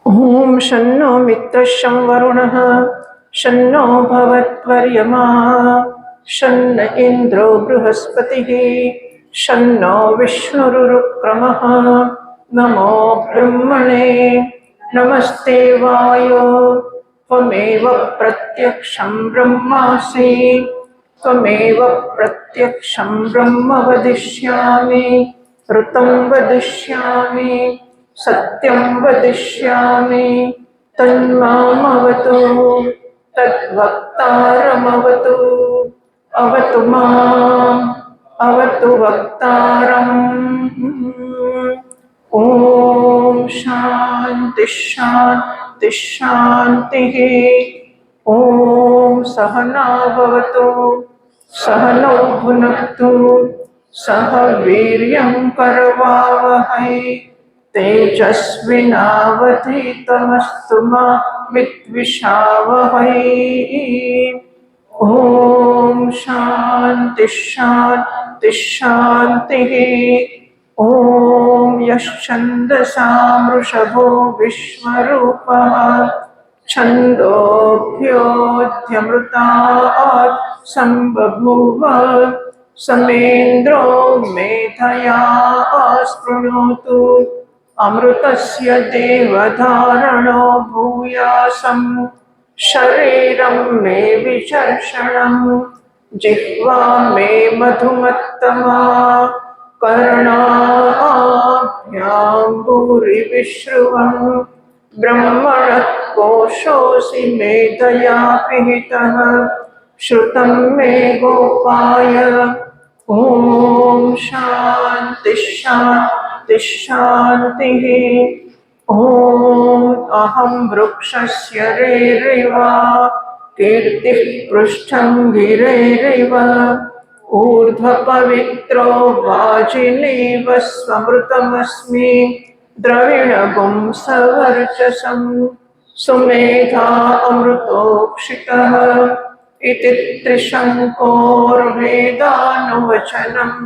ओम शन्नो मित्रशं वरुणः शन्नो भवत्वर्यमा शन्न इन्द्रो बृहस्पतिः शन्नो विष्णुरुक्रमः। नमो ब्रह्मणे नमस्ते वायो त्वमेव प्रत्यक्षं ब्रह्मासि त्वमेव प्रत्यक्षं ब्रह्म वदिष्यामि ऋतं वदिष्यामि सत्यं वदिष्यामि तन्मामवतु तद्वक्तारमवतु अवतु माम् अवतु वक्तारम्। ओम शांति शांति शांतिः। ओम सहना भवतु सहनौ भुनक्तु सह वीर्यं करवावहै तेजस्विनावधीतमस्तु मा विद्विषावहै। ओम शांति शांति शांतिः। ओम यश्छन्दसा वृषभो विश्वरूपः छन्दोभ्योऽध्यमृतात् सम्बभूव समेन्द्रो मेधया स्पृणोतु अमृतस्य देवधारणो भूयासम् शरीरं मे विचर्षणम् जिह्वा मे मधुमत्तमा कर्णाभ्यां भूरिविश्रुवम् ब्रह्मणः कोशोऽसि मेधया पिहितः श्रुतं मे गोपाय। ओम शांति शांति शांतिः। ओम अहं वृक्षस्य रेरिव कीर्तिः पृष्ठं गिरेरिव ऊर्ध्वपवित्रो वाजिनीव स्वमृतमस्मि द्रविणगुं सवर्चसं सुमेधा अमृतोक्षितः इति त्रिशङ्कोर्वेदानुवचनम्।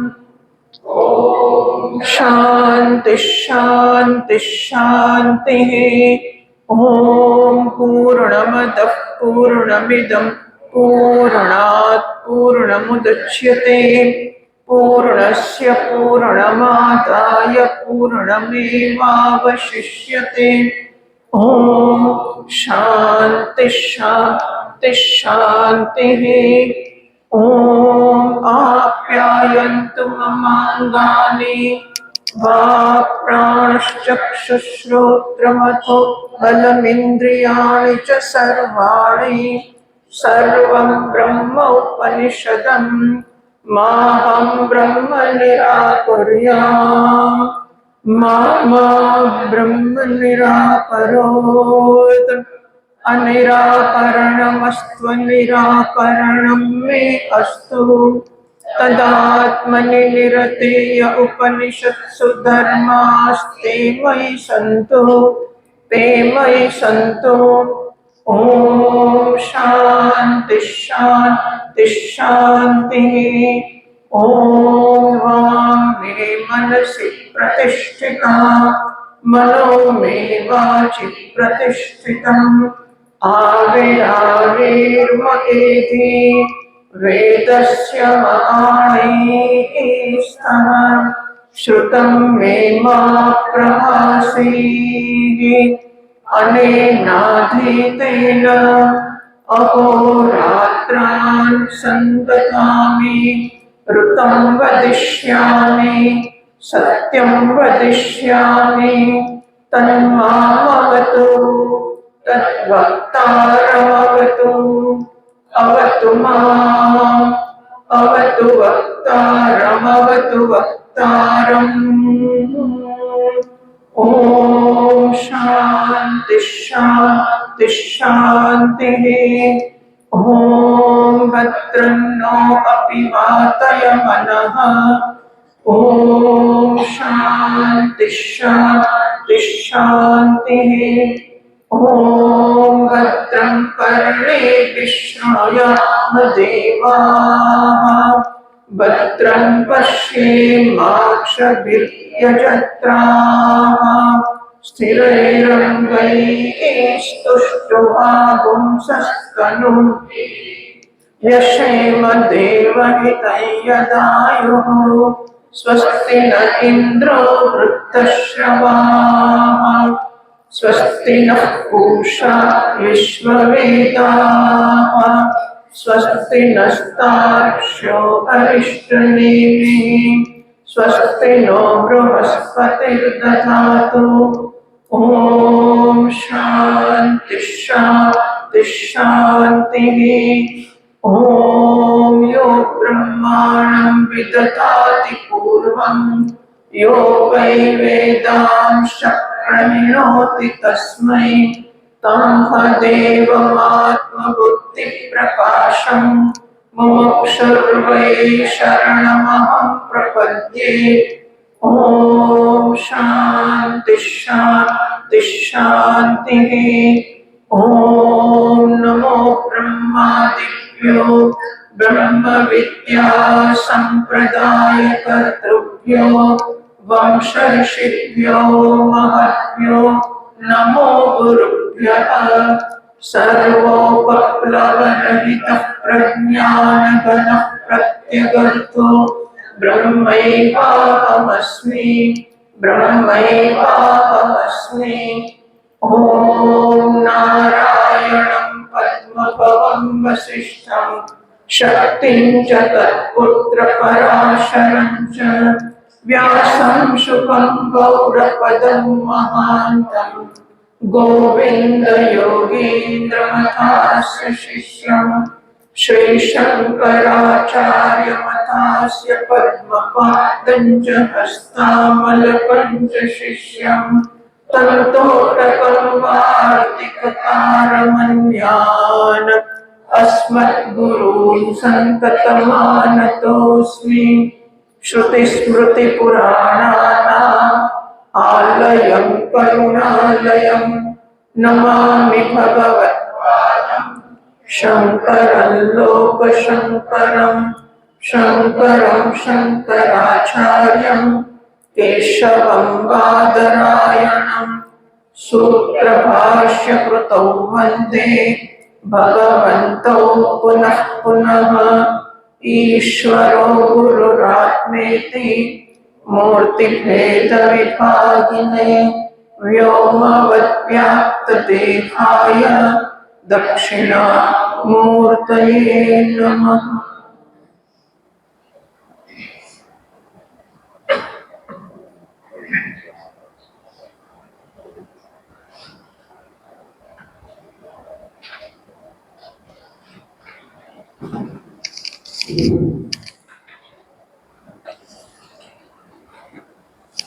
शांति शांति शांतिः। ओम पूर्णमदः पूर्णमिदं पूर्णात् पूर्णमुदच्यते पूर्णस्य पूर्णमादाय पूर्णमेवावशिष्यते। ओम शांति शांति शांतिः। ओम आप्यायन्तु ममाङ्गानि वाक्प्राणश्चक्षुश्रोत्रमथो बलमिन्द्रियाणि च सर्वाणि सर्वं ब्रह्म उपनिषदं माहं ब्रह्म निराकुर्याम् मा ब्रह्म निराकरोत्। अनिराकरणमस्त्वनिराकरणं मे अस्तु तदात्मनि निरतेय उपनिषत्सु धर्मास्ते मयि सन्तु ते मयि सन्तु। ओम शांति शांति शांतिः। ओम वां मे मनसि प्रतिष्ठिता मनो मे वाचि प्रतिष्ठितम् आविराविर्मयेति वेदस्य महाणैः स्तः श्रुतं मे मा प्रभासीः अनेनाधीतेन अहोरात्रान् सन्ततामि ऋतं वदिष्यामि सत्यं वदिष्यामि तन्मामवतु तद्वक्तारमवतु अवतु माम् अवतु वक्तारमवतु वक्तारम्। ओम शांति शांति शांतिः। ओम भद्रं नो अपि वातय मनः। ओम शांति शांति शांतिः। ओम भद्रं कर्णेभिः शृणुयाम देवाः भद्रं पश्येमाक्षभिर्यजत्राः स्थिरैरङ्गैस्तुष्टुवागुंसस्तनुः यशेम देवहितं यदायुः स्वस्ति न इन्द्रो वृद्धश्रवाः स्वस्ति नः पूषा विश्ववेदाः स्वस्ति नस्तार्क्ष्यो अरिष्टनेमिः स्वस्ति नो बृहस्पतिर्दधातु ॐ शान्ति शान्ति शान्तिः ॐ यो ब्रह्माणं विदधाति पूर्वं यो वै वेदांश प्रणोति तस्मै तमहदेवमात्मबुद्धिप्रकाशं मुमुक्षुर्वै शरणमहं प्रपद्ये ॐ शान्ति शान्ति शान्तिः ॐ नमो ब्रह्मादिभ्यो ब्रह्मविद्या सम्प्रदायकर्तृभ्यो वंशऋषिभ्यो महद्भ्यो नमो गुरुभ्यः सर्वोपप्लवरहितः प्रज्ञानघनः प्रत्यगर्तो ब्रह्मैवाहमस्मि ब्रह्मैवाहमस्मि ॐ नारायणं पद्मभवं वसिष्ठं शक्तिं च तत्पुत्रपराशरं च व्यासं शुकं गौडपदं महान्तं गोविन्दयोगीन्द्रमथास्य शिष्यं श्रीशङ्कराचार्यमथास्य पद्मपादं च हस्तामलकं च शिष्यं तन्तोटकं वार्तिककारमन्यान् अस्मद्गुरून् सन्ततमानतोऽस्मि श्रुतिस्मृतिपुराणानाम् आलयं करुणालयं नमामि भगवत्पादं शङ्करं लोकशङ्करं शङ्करं शङ्कराचार्यं केशवं बादरायणं सूत्रभाष्यकृतौ वन्दे भगवन्तौ पुनः पुनः ईश्वरो गुरुरात्मेति मूर्तिभेदविभागिने व्योमवद्व्याप्तदेहाय दक्षिणामूर्तये नमः।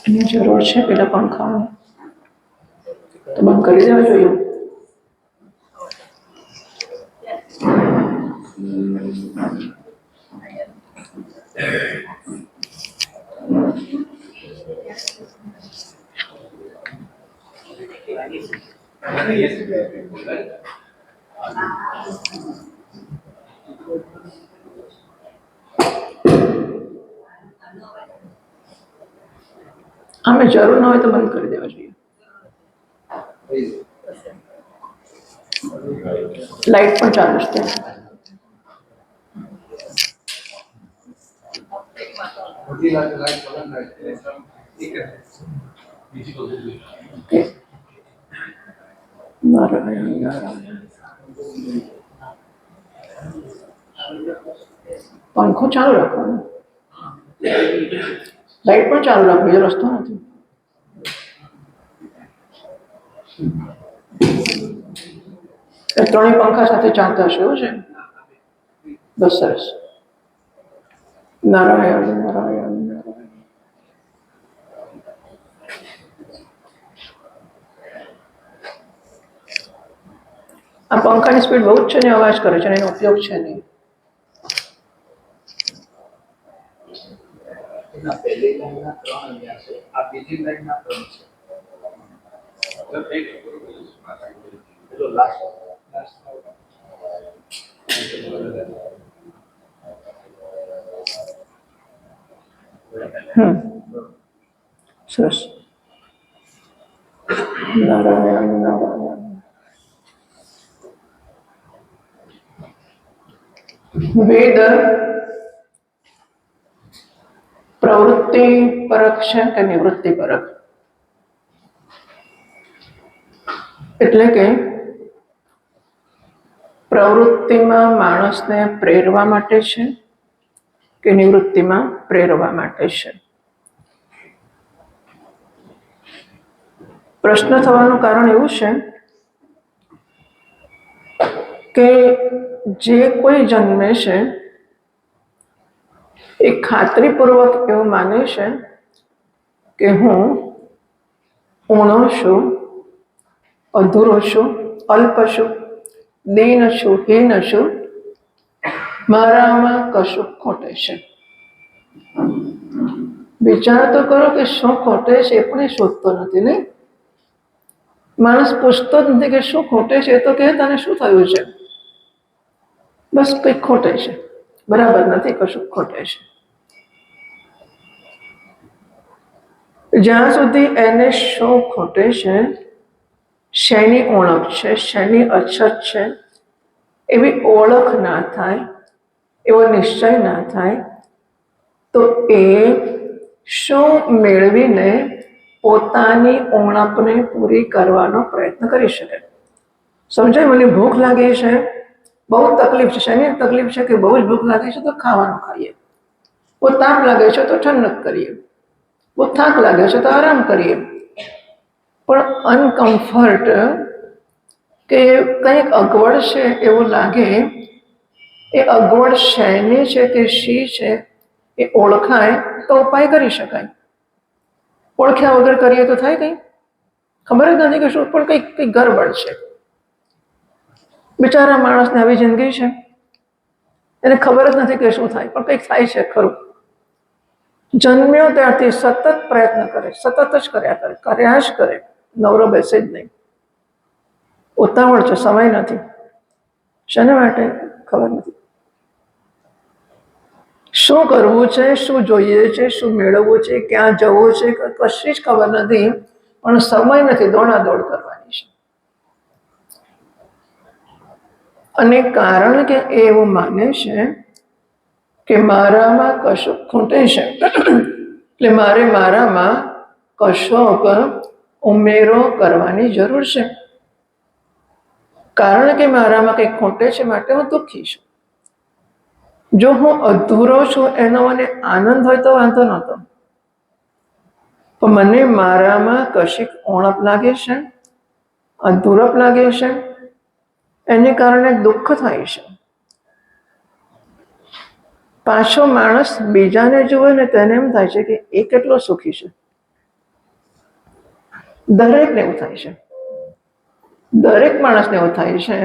એની જરૂર છે પેલા પંખાને તો બંધ કરી દેવા જોઈએ. આમે જરૂર ન હોય તો બંધ કરી દેવા જોઈએ. લાઈટ પણ ચાલુ છે. નારાયણ નારાયણ. પંખો ચાલુ રાખવાનો, લાઈટ પણ ચાલુ રાખવી, એ રસ્તો નથી. ત્રણેય પંખા સાથે ચાલતા હશે એવું છે. બસ સરસ. નારાયણ નારાયણ નારાયણ. આ પંખાની સ્પીડ બહુ જ છે ને, અવાજ કરે છે, એનો ઉપયોગ છે નહીં. પહેલી લાઈનના 3 અહીંયા છે, આ બીજી લાઈનના 3 છે. પેલો લાસ્ટ સરસ. નારાયણ નારાયણ. વેદ પ્રવૃત્તિ પરક છે કે નિવૃત્તિ પરક? એટલે કે પ્રવૃત્તિમાં માણસને પ્રેરવા માટે છે કે નિવૃત્તિમાં પ્રેરવા માટે છે? પ્રશ્ન થવાનું કારણ એવું છે કે જે કોઈ જન્મે છે એ ખાતરીપૂર્વક એવું માને છે કે હું ઊણો છું, અધૂરો છું, અલ્પ છું, દીન છું, હીન છું, મારામાં કશું ખોટે છે. વિચાર તો કરો કે શું ખોટે છે એ પણ એ શોધતો નથી. નહીં, માણસ પૂછતો જ નથી કે શું ખોટે છે, એ તો કે તને શું થયું છે, બસ કંઈક ખોટે છે, બરાબર નથી, કશું ખોટે છે. જ્યાં સુધી એને શું ખોટે છે, શેની ઓળખ છે, શેની અછત છે, એવી ઓળખ ના થાય, એવો નિશ્ચય ના થાય, તો એ શું મેળવીને પોતાની ઉણપને પૂરી કરવાનો પ્રયત્ન કરી શકે. સમજાય? મને ભૂખ લાગી છે, બહુ તકલીફ છે. શેની તકલીફ છે કે બહુ જ ભૂખ લાગી છે તો ખાવાનું ખાઈએ, બહુ તાપ લાગે છે તો ઠંડક કરીએ, બહુ થાક લાગે છે તો આરામ કરીએ. પણ અનકમ્ફર્ટ કે કંઈક અગવડ છે એવું લાગે, એ અગવડ શેની છે કે શી છે એ ઓળખાય તો ઉપાય કરી શકાય. ઓળખ્યા વગર કરીએ તો થાય કંઈ? ખબર જ નથી કે શું, પણ કંઈક કંઈક ગરબડ છે. બિચારા માણસને આવી જિંદગી છે, એને ખબર જ નથી કે શું થાય, પણ કંઈક થાય છે ખરું. જન્મ્યો ત્યારથી સતત પ્રયત્ન કરે, સતત જ કર્યા જ કરે, નવરો બેસે જ નહીં. ઉતાવળ છે, સમય નથી. શેના માટે? ખબર નથી. શું કરવું છે, શું જોઈએ છે, શું મેળવવું છે, ક્યાં જવું છે, કશી જ ખબર નથી, પણ સમય નથી, દોડાદોડ કરવાની છે. અને કારણ કે એ એવું માને છે કે મારામાં કશું ખૂટે છે, એટલે મારે મારામાં કશોક ઉમેરો કરવાની જરૂર છે. કારણ કે મારામાં કંઈક ખૂટે છે માટે હું દુઃખી છું. જો હું અધૂરો છું એનો મને આનંદ હોય તો વાંધો નહોતો, પણ મને મારામાં કશીક ઉણપ લાગે છે, અધૂરપ લાગે છે, એને કારણે દુઃખ થાય છે. પાછો માણસ બીજાને જુએ ને તેને એમ થાય છે કે એ કેટલો સુખી છે. દરેકને એવું થાય છે, દરેક માણસને એવું થાય છે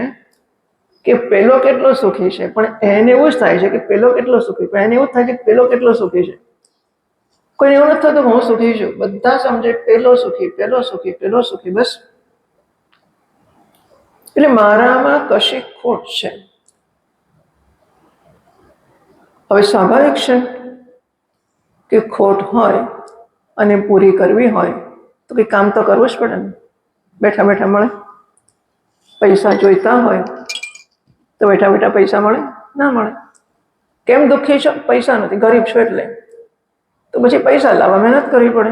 કે પેલો કેટલો સુખી છે, પણ એને એવું જ થાય છે કે પેલો કેટલો સુખી, પણ એને એવું થાય છે કે પેલો કેટલો સુખી છે. કોઈ એવું નથી થતું હું સુખી છું, બધા સમજે પેલો સુખી, પેલો સુખી, પેલો સુખી, બસ. એટલે મારામાં કશી ખોટ છે. હવે સ્વાભાવિક છે કે ખોટ હોય અને પૂરી કરવી હોય તો કંઈ કામ તો કરવું જ પડે ને. બેઠા બેઠા મળે? પૈસા જોઈતા હોય તો બેઠા બેઠા પૈસા મળે? ના મળે. કેમ દુઃખી છો? પૈસા નથી, ગરીબ છો એટલે. તો પછી પૈસા લાવવા મહેનત કરવી પડે.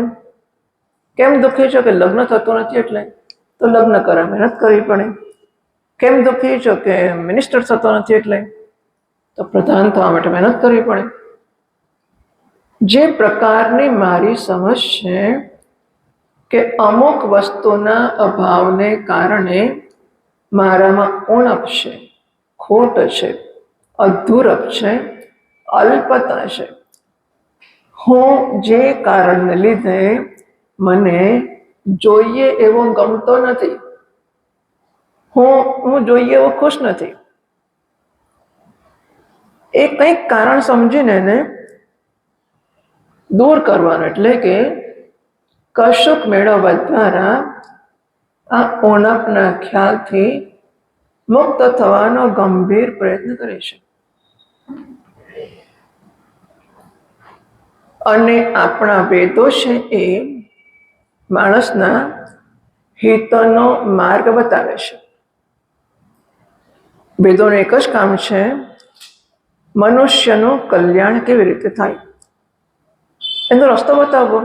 કેમ દુઃખી છો? કે લગ્ન થતું નથી એટલે, તો લગ્ન કરવા મહેનત કરવી પડે. કેમ દુઃખી છો? કે મિનિસ્ટર થતો નથી એટલે, તો પ્રધાન થવા માટે મહેનત કરવી પડે. જે પ્રકારની મારી સમજ છે કે અમુક વસ્તુના અભાવને કારણે મારામાં ઉણપ છે, ખોટ છે, અધૂરપ છે, અલ્પતા છે, હું જે કારણને લીધે મને જોઈએ એવો ગમતો નથી, હું જોઈએ એવો ખુશ નથી, એ કંઈક કારણ સમજીને એને દૂર કરવાનું. એટલે કે કશુંક મેળવવા દ્વારા આ ઉણપના ખ્યાલથી મુક્ત થવાનો ગંભીર પ્રયત્ન કરે છે. અને આપણા વેદો છે એ માણસના હિતનો માર્ગ બતાવે છે. વેદોનું એક જ કામ છે, મનુષ્યનું કલ્યાણ કેવી રીતે થાય એનો રસ્તો બતાવવો.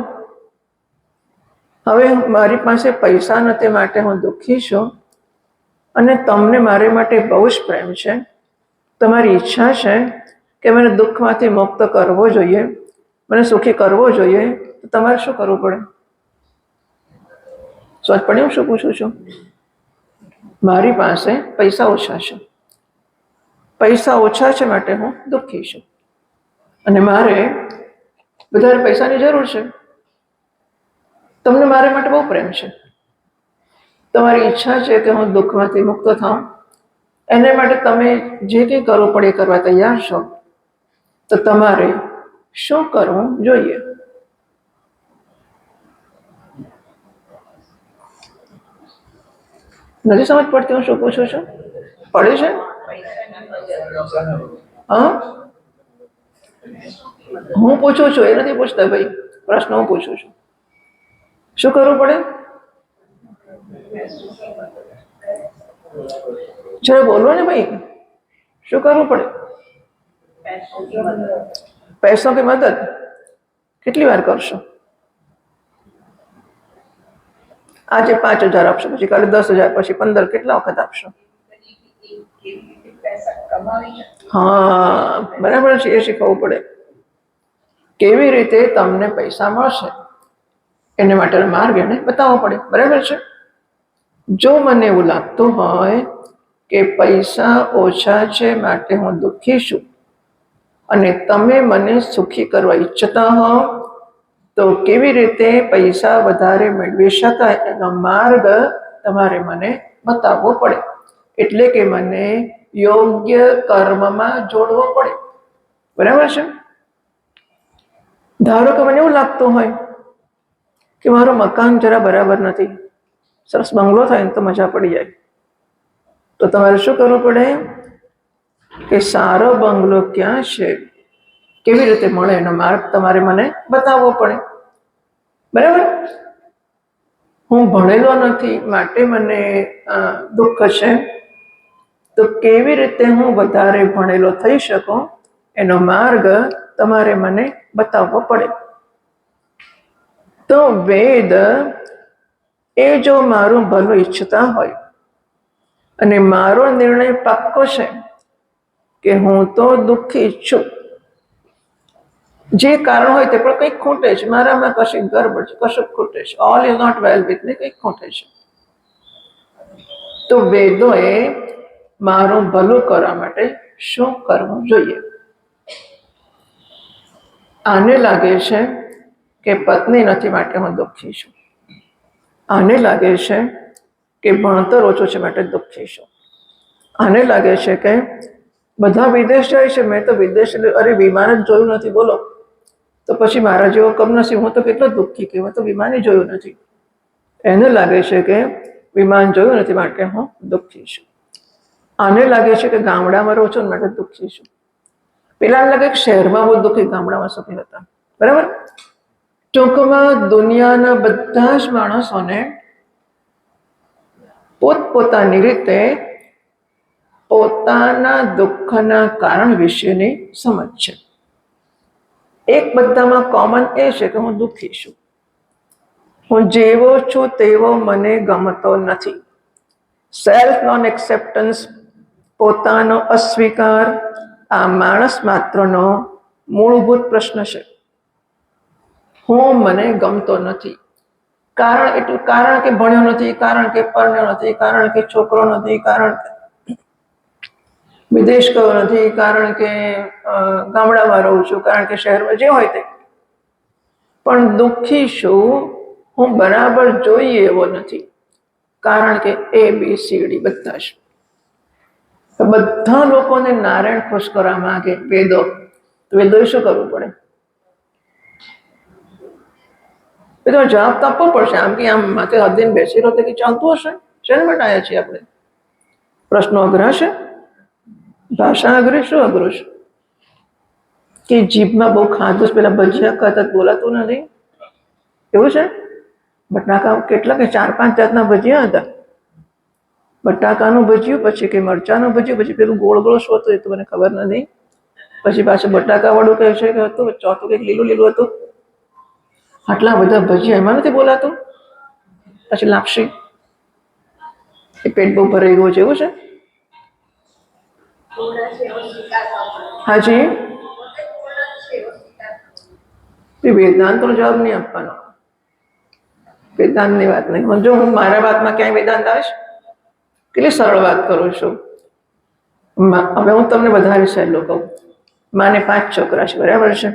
હવે મારી પાસે પૈસા નથી માટે હું દુઃખી છું અને તમને મારી માટે બહુ જ પ્રેમ છે, તમારી ઈચ્છા છે કે મને દુઃખમાંથી મુક્ત કરવો જોઈએ, મને સુખી કરવો જોઈએ, તો તમારે શું કરવું પડે? સમજ પડી હું શું પૂછું છું? મારી પાસે પૈસા ઓછા છે, પૈસા ઓછા છે માટે હું દુઃખી છું અને મારે વધારે પૈસાની જરૂર છે. તમને મારા માટે બહુ પ્રેમ છે, તમારી ઈચ્છા છે કે હું દુઃખમાંથી મુક્ત થાઉં, એને માટે તમે જે કંઈ કરવું પડે એ કરવા તૈયાર છો, તો તમારે શું કરવું જોઈએ? નથી સમજ પડતી હું શું પૂછું છું? પડે છે? હા, હું પૂછું છું, એ નથી પૂછતા ભાઈ, પ્રશ્ન હું પૂછું છું. શું કરવું પડે? જરા બોલો ને ભાઈ, શું કરવું પડે? પૈસો કે મદદ? કેટલી વાર કરશો? આજે 5,000 આપશો, પછી કાલે 10,000, પછી 15, કેટલા વખત આપશો? હા, બરાબર છે, એ શીખવવું પડે. કેવી રીતે તમને પૈસા મળશે એને માટેનો માર્ગ એને બતાવવો પડે. બરાબર છે? જો મને એવું લાગતું હોય કે પૈસા ઓછા છે માટે હું દુઃખી છું અને તમે મને સુખી કરવા ઈચ્છતા હો, તો કેવી રીતે પૈસા વધારે મેળવી શકાય એનો માર્ગ તમારે મને બતાવવો પડે. એટલે કે મને યોગ્ય કર્મમાં જોડવો પડે. બરાબર છે? ધારો કે મને એવું લાગતું હોય કે મારું મકાન જરા બરાબર નથી, સરસ બંગલો થાય ને તો મજા પડી જાય, તો તમારે શું કરવું પડે કે સારો બંગલો ક્યાં છે, કેવી રીતે મળે એનો માર્ગ તમારે મને બતાવવો પડે. બરાબર? હું ભણેલો નથી માટે મને દુઃખ છે, તો કેવી રીતે હું વધારે ભણેલો થઈ શકું એનો માર્ગ તમારે મને બતાવવો પડે. તો વેદ એ જો મારું ભલું ઈચ્છતા હોય અને મારો નિર્ણય પાક્કો છે કે હું તો દુઃખી છું, જે કારણ હોય તે પણ કંઈક ખૂટે છે, મારામાં કશીક ગરબડ છે, કશુંક ખૂટે છે, all is not well with me, કંઈક ખૂટે છે, તો વેદોએ મારું ભલું કરવા માટે શું કરવું જોઈએ? આને લાગે છે કે પત્ની નથી માટે હું દુઃખી છું, આને લાગે છે કે ભણતર ઓછું છે માટે દુઃખી છું, આને લાગે છે કે બધા વિદેશ જાય છે, મેં તો વિદેશ વિમાન જ જોયું નથી, બોલો, તો પછી મારા જેવો કમનસીબ, હું તો કેટલો દુઃખી કે હું તો વિમાન જોયું નથી. એને લાગે છે કે વિમાન જોયું નથી માટે હું દુઃખી છું. આને લાગે છે કે ગામડામાં રહું છું માટે દુઃખી છું. પેલા લાગે કે શહેરમાં બહુ દુઃખી, ગામડામાં સુખી હતા. બરાબર? ટૂંકમાં દુનિયાના બધા જ માણસોને પોતપોતાની રીતે પોતાના દુઃખના કારણ વિશેની સમજ છે. એક બધામાં કોમન એ છે કે હું દુઃખી છું, હું જેવો છું તેવો મને ગમતો નથી. સેલ્ફ નોન એક્સેપ્ટન્સ, પોતાનો અસ્વીકાર, આ માણસ માત્રનો મૂળભૂત પ્રશ્ન છે. હું મને ગમતો નથી, કારણ કે ભણ્યો નથી, કારણ કે પરણ્યો નથી, કારણ કે છોકરો નથી, કારણ કે વિદેશ ગયો નથી, કારણ કે ગામડામાં રહું છું, કારણ કે શહેરમાં, જે હોય તે. પણ દુઃખી છું હું બરાબર જોઈએ એવો નથી, કારણ કે ABCD બધા છે. બધા લોકોને નારાયણ ખુશ કરવા માંગે વેદો, તો વેદોએ શું કરવું પડે? એ તો જવાબ તો આપવો પડશે. આમ કે આમ માથે હદીને બેસી રહો તો કે ચાલતું હશે? શેને માટે આવ્યા છીએ આપણે? પ્રશ્નો અઘરા છે, ભાષા અઘરી, શું અઘરું છે? કે જીભમાં બહુ ખાધું પેલા ભજીયા ખાતા બોલાતું નથી એવું છે. બટાકા કેટલા કે 4-5 જાતના ભજીયા હતા. બટાકાનું ભજીયું, પછી કે મરચાનું ભજીયું, પછી પેલું ગોળ ગોળ શું હતું એ તો મને ખબર નથી. પછી પાછું બટાકા વાળું કહે છે કે હતું, ચોથું કંઈક લીલું લીલું હતું. આટલા બધા ભજીયા એમાં નથી બોલાતું. પછી લાપસી, એ પેટ બહુ ભરાઈ ગયું છે એવું છે. હાજી, વેદાંતનો જવાબ નહીં આપવાનો. વેદાંતની વાત નહીં. જો હું મારા વાતમાં ક્યાંય વેદાંત આવે છે? કેટલી સરળ વાત કરું છું. હવે હું તમને વધારે સહેલો કહું. માને 5 છોકરા છે, બરાબર છે.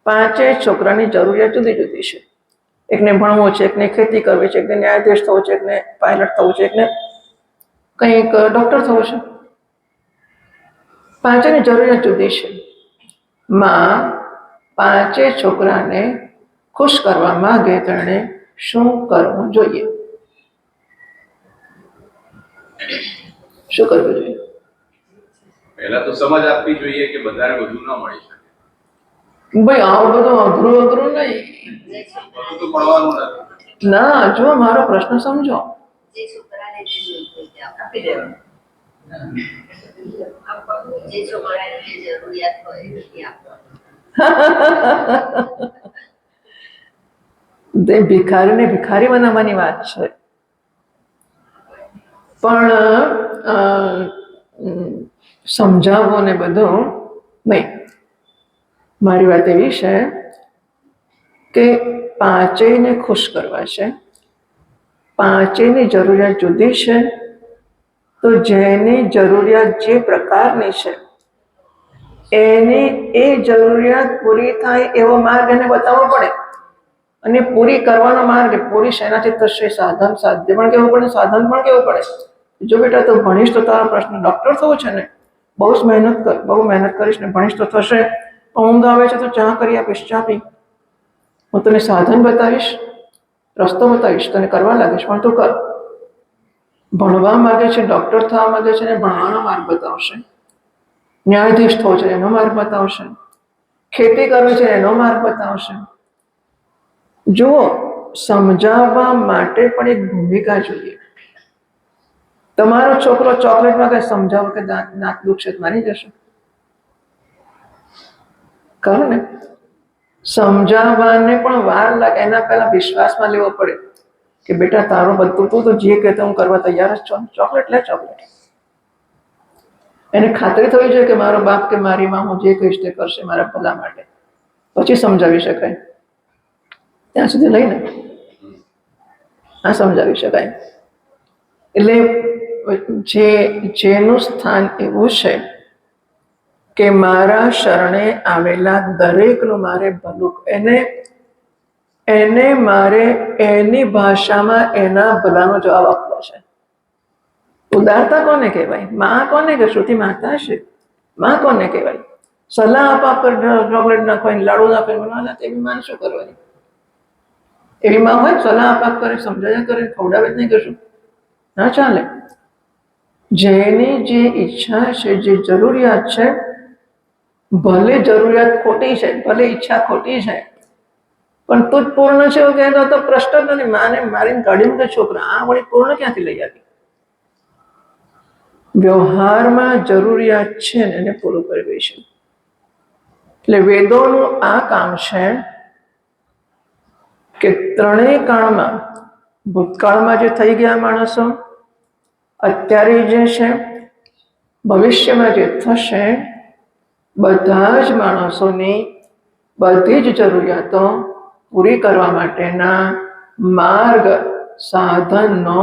5 છોકરાની જરૂરિયાત જુદી જુદી છે. એકને ભણવું છે, એકને ખેતી કરવી છે, એકને ન્યાયાધીશ થવું છે, એકને પાયલટ થવું છે, એકને કંઈક ડૉક્ટર થવું છે. 5ની જરૂરિયાત જુદી છે. માં 5 છોકરાને ખુશ કરવા માંગે તો એણે શું કરવું જોઈએ? શું કરવું જોઈએ? પહેલા તો સમજ આપવી જોઈએ કે બધાને બધું ન મળી શકે. ભાઈ આવું બધું અઘરું અઘરું નહીં. બધું તો મળવાનું નથી. ના, જો મારો પ્રશ્ન સમજો. જે છોકરાને જે જોઈતું હોય તે આપી દેવાનું. જે છોકરાને જે જરૂરિયાત હોય એ આપવાનું. તે ભિખારીને ભિખારી બનાવવાની વાત છે. પણ સમજાવવું ને બધું નહીં. મારી વાત એવી છે કે 5ને ખુશ કરવા છે. 5ની જરૂરિયાત જુદી છે. તો જેની જરૂરિયાત જે પ્રકારની છે એની એ જરૂરિયાત પૂરી થાય એવો માર્ગ એને બતાવવો પડે. અને પૂરી કરવાનો માર્ગ, પૂરી શેનાથી થશે? સાધન સાધ્ય પણ કેવું પડે, સાધન પણ કેવું પડે. જો બેટા તું ભણીશ તો તારો પ્રશ્ન ડૉક્ટર થવું છે ને, બહુ જ મહેનત કર, બહુ મહેનત કરીશ ને ભણીશ તો થશે. ઊંઘ આવે છે તો ચા કરી આપીશ, ચા પી. હું તને સાધન બતાવીશ, રસ્તો બતાવીશ, તને કરવા લાગીશ, પણ તું કર. ભણવા માંગે છે, ડૉક્ટર થવા માંગે છે ને ભણવાનો માર્ગ બતાવશે. ન્યાયાધીશ થવો છે એનો માર્ગ બતાવશે. ખેતી કરવી છે એનો માર્ગ બતાવશે. જુઓ, સમજાવવા માટે પણ એક ભૂમિકા જોઈએ. તમારો છોકરો ચોકલેટમાં કઈ સમજાવો કે નાક દુખશે તો મારી જશે? કહો ને. સમજાવવાને પણ વાર લાગે. એના પહેલા વિશ્વાસમાં લેવો પડે કે બેટા તારું બધું તું તો જે કહેતો હું કરવા તૈયાર જ છું. ચોકલેટ લે, ચોકલેટ. એને ખાતરી થવી જોઈએ કે મારો બાપ કે મારી માં હું જે કહીશ તે કરશે મારા ભલા માટે. પછી સમજાવી શકાય. ત્યાં સુધી લઈને આ સમજાવી શકાય. એટલે જેનું સ્થાન એવું છે કે મારા શરણે આવેલા દરેકનું મારે ભલું, એને મારે એની ભાષામાં એના ભલાનો જવાબ આપવો છે. ઉદારતા કોને કહેવાય? માં કોને કે શ્રુતિ માતા છે. માં કોને કહેવાય? સલાહ આપવા પર ચોકલેટ નાખવાની, લાડુ નાખવાની, એવી માં શું કરવાની? એવી માં હોય સલાહ આપવા કરે, સમજાયા કરે, ખવડાવે જ નહીં કશું, ના ચાલે. જેની જે ઈચ્છા છે, જે જરૂરિયાત છે, ભલે જરૂરિયાત ખોટી છે, ભલે ઈચ્છા ખોટી છે, પણ તું જ પૂર્ણ છે એવું કહેતો તો પ્રશ્ન જ નથી. માને મારીને કાઢી મૂકે છોકરા, આ વળી પૂર્ણ ક્યાંથી લઈ આવી? વ્યવહારમાં જરૂરિયાત છે ને એને પૂરું કરવી છે. એટલે વેદોનું આ કામ છે કે ત્રણેય કાળમાં, ભૂતકાળમાં જે થઈ ગયા માણસો, અત્યારે જે છે, ભવિષ્યમાં જે થશે, બધા જ માણસોની બધી જ જરૂરિયાતો પૂરી કરવા માટેના માર્ગ, સાધનનો,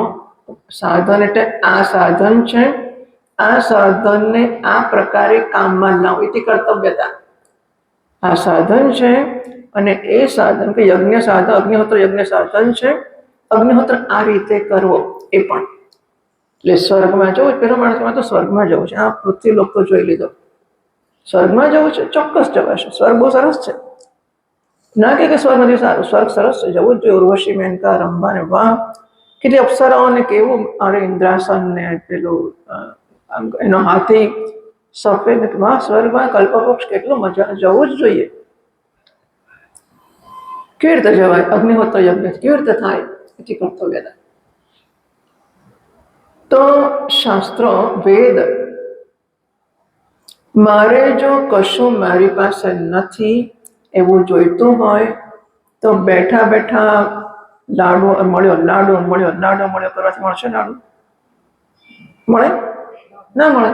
સાધન એટલે આ સાધન છે, આ સાધનને આ પ્રકારે કામમાં લાવવું, એથી કર્તવ્યતા. આ સાધન છે અને એ સાધન કે યજ્ઞ સાધન, અગ્નિહોત્ર યજ્ઞ સાધન છે. અગ્નિહોત્ર આ રીતે કરવો એ પણ. એટલે સ્વર્ગમાં જવું, પેલો માણસમાં તો સ્વર્ગમાં જવું છે. આ પૃથ્વી લોક તો જોઈ લીધો. સ્વર્ગમાં જવું છે, ચોક્કસ જવાશે. સ્વર્ગ બહુ સરસ છે. ના કે સ્વર્ગ નથી સારું, સ્વર્ગ સરસ છે, જવું જ જોઈએ. ઉર્વશી, મેનકા, રંભા ને વાહ, કેટલી અપ્સરાઓને કેવું, અરે ઇન્દ્રાસન ને પેલું એનો હાથી, સફેદ વાહ, સ્વર્ગમાં કલ્પવૃક્ષ કેટલું મજા, જવું જ જોઈએ. કેવી રીતે જવાય? અગ્નિહોત્ર યજ્ઞ કેવી રીતે થાય? એથી કર્તવ્ય. તો શાસ્ત્રો, વેદ, મારે જો કશું મારી પાસે નથી એવું જોઈતું હોય તો બેઠા બેઠા લાડુ મળ્યો, લાડુ મળ્યો, લાડુ મળ્યો કરવાથી મળશે લાડુ? મળે? ના મળે.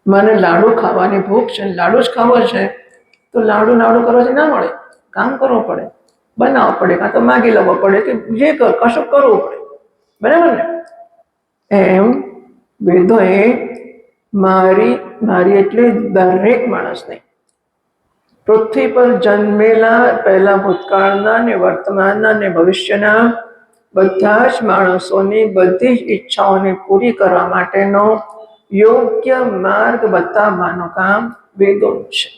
મને લાડુ ખાવાની ભૂખ છે, લાડુ જ ખાવો છે, તો લાડુ લાડુ કરવાથી ના મળે. કામ કરવું પડે, બનાવવું પડે, કાં તો માગી લેવો પડે, કે જે કશું કરવું પડે. બરાબર ને? એમ વેદોએ મારી એટલે દરેક માણસને, પૃથ્વી પર જન્મેલા પહેલા ભૂતકાળના ને વર્તમાનના ને ભવિષ્યના બધા જ માણસોની બધી જ ઈચ્છાઓને પૂરી કરવા માટેનો યોગ્ય માર્ગ બતાવવાનું કામ વેદોનું છે.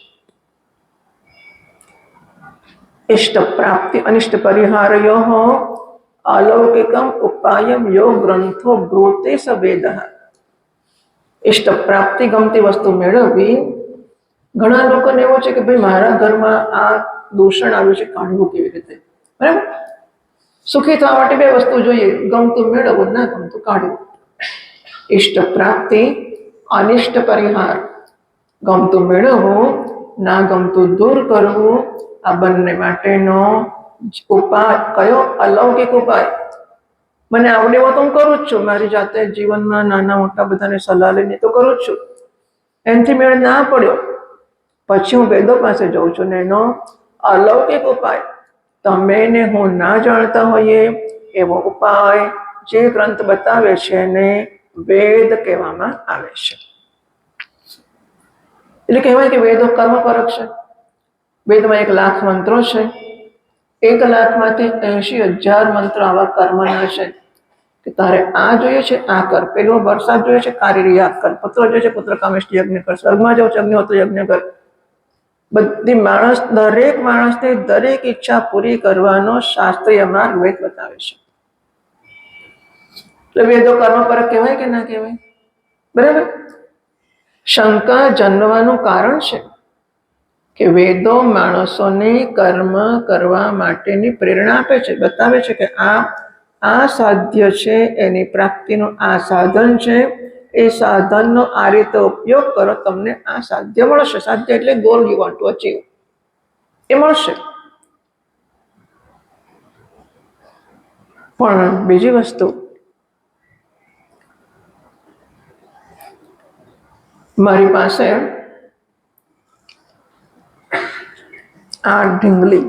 ઇષ્ટ પ્રાપ્તિ અનિષ્ટ પરિહારયો અલૌકિકમ ઉપાયમ યોગ ગ્રંથો બ્રૂતે સ વેદ. ઇષ્ટ પ્રાપ્તિ, ગમતી વસ્તુ મેળવવી. ઘણા લોકોને એવો છે કે ભાઈ મારા ઘરમાં આ દૂષણ આવ્યું છે, કાઢવું કેવી રીતે? બરાબર? સુખી થવા માટે બે વસ્તુ જોઈએ, ગમતું મેળવવું, ના ગમતું કાઢવું. ઇષ્ટ પ્રાપ્તિ, અનિષ્ટ પરિહાર. ગમતું મેળવવું, ના ગમતું દૂર કરવું. આ બંને માટેનો ઉપાય કયો? અલૌકિક ઉપાય. મને આવડે એવો તો હું કરું જ છું, મારી જાતે જીવનમાં નાના મોટા બધાને સલાહ લઈને તો કરું જ છું. એનાથી મેળ ના પડ્યો પછી હું વેદો પાસે જાઉં છું ને એનો અલૌકિક ઉપાય, તમે ને હું ના જાણતા હોઈએ એવો ઉપાય જે ગ્રંથ બતાવે છે એને વેદ કહેવામાં આવે છે. એટલે કહેવાય કે વેદો કર્મપરક છે. વેદમાં 1,00,000 મંત્રો છે. 1,00,000માંથી 80,000 મંત્ર આવા કર્મના છે કે તારે આ જોઈએ છે, આ કર. પેલો વરસાદ જોઈએ છે, કાર્ય યાદ કર. પુત્ર જોઈએ છે, પુત્ર કામેષ્ટિ યજ્ઞ કર. સ્વર્ગમાં જવું છે, અગ્નિહોત્ર યજ્ઞ કર. બધી દરેક માણસને દરેક ઈચ્છા પૂરી કરવાનો શાસ્ત્રીય માર્ગ વેદ બતાવે છે. એટલે વેદો કર્મપરક કહેવાય કે ના કહેવાય? બરાબર? શંકા જન્મવાનું કારણ છે કે વેદો માણસોને કર્મ કરવા માટેની પ્રેરણા આપે છે, બતાવે છે કે આ સાધ્ય છે, એની પ્રાપ્તિનું આ સાધન છે, એ સાધનનો આ રીતે ઉપયોગ કરો, તમને આ સાધ્ય મળશે. સાધ્ય એટલે goal you want to achieve, એ મળશે. પણ બીજી વસ્તુ, મારી પાસે આ ઢીંગલી,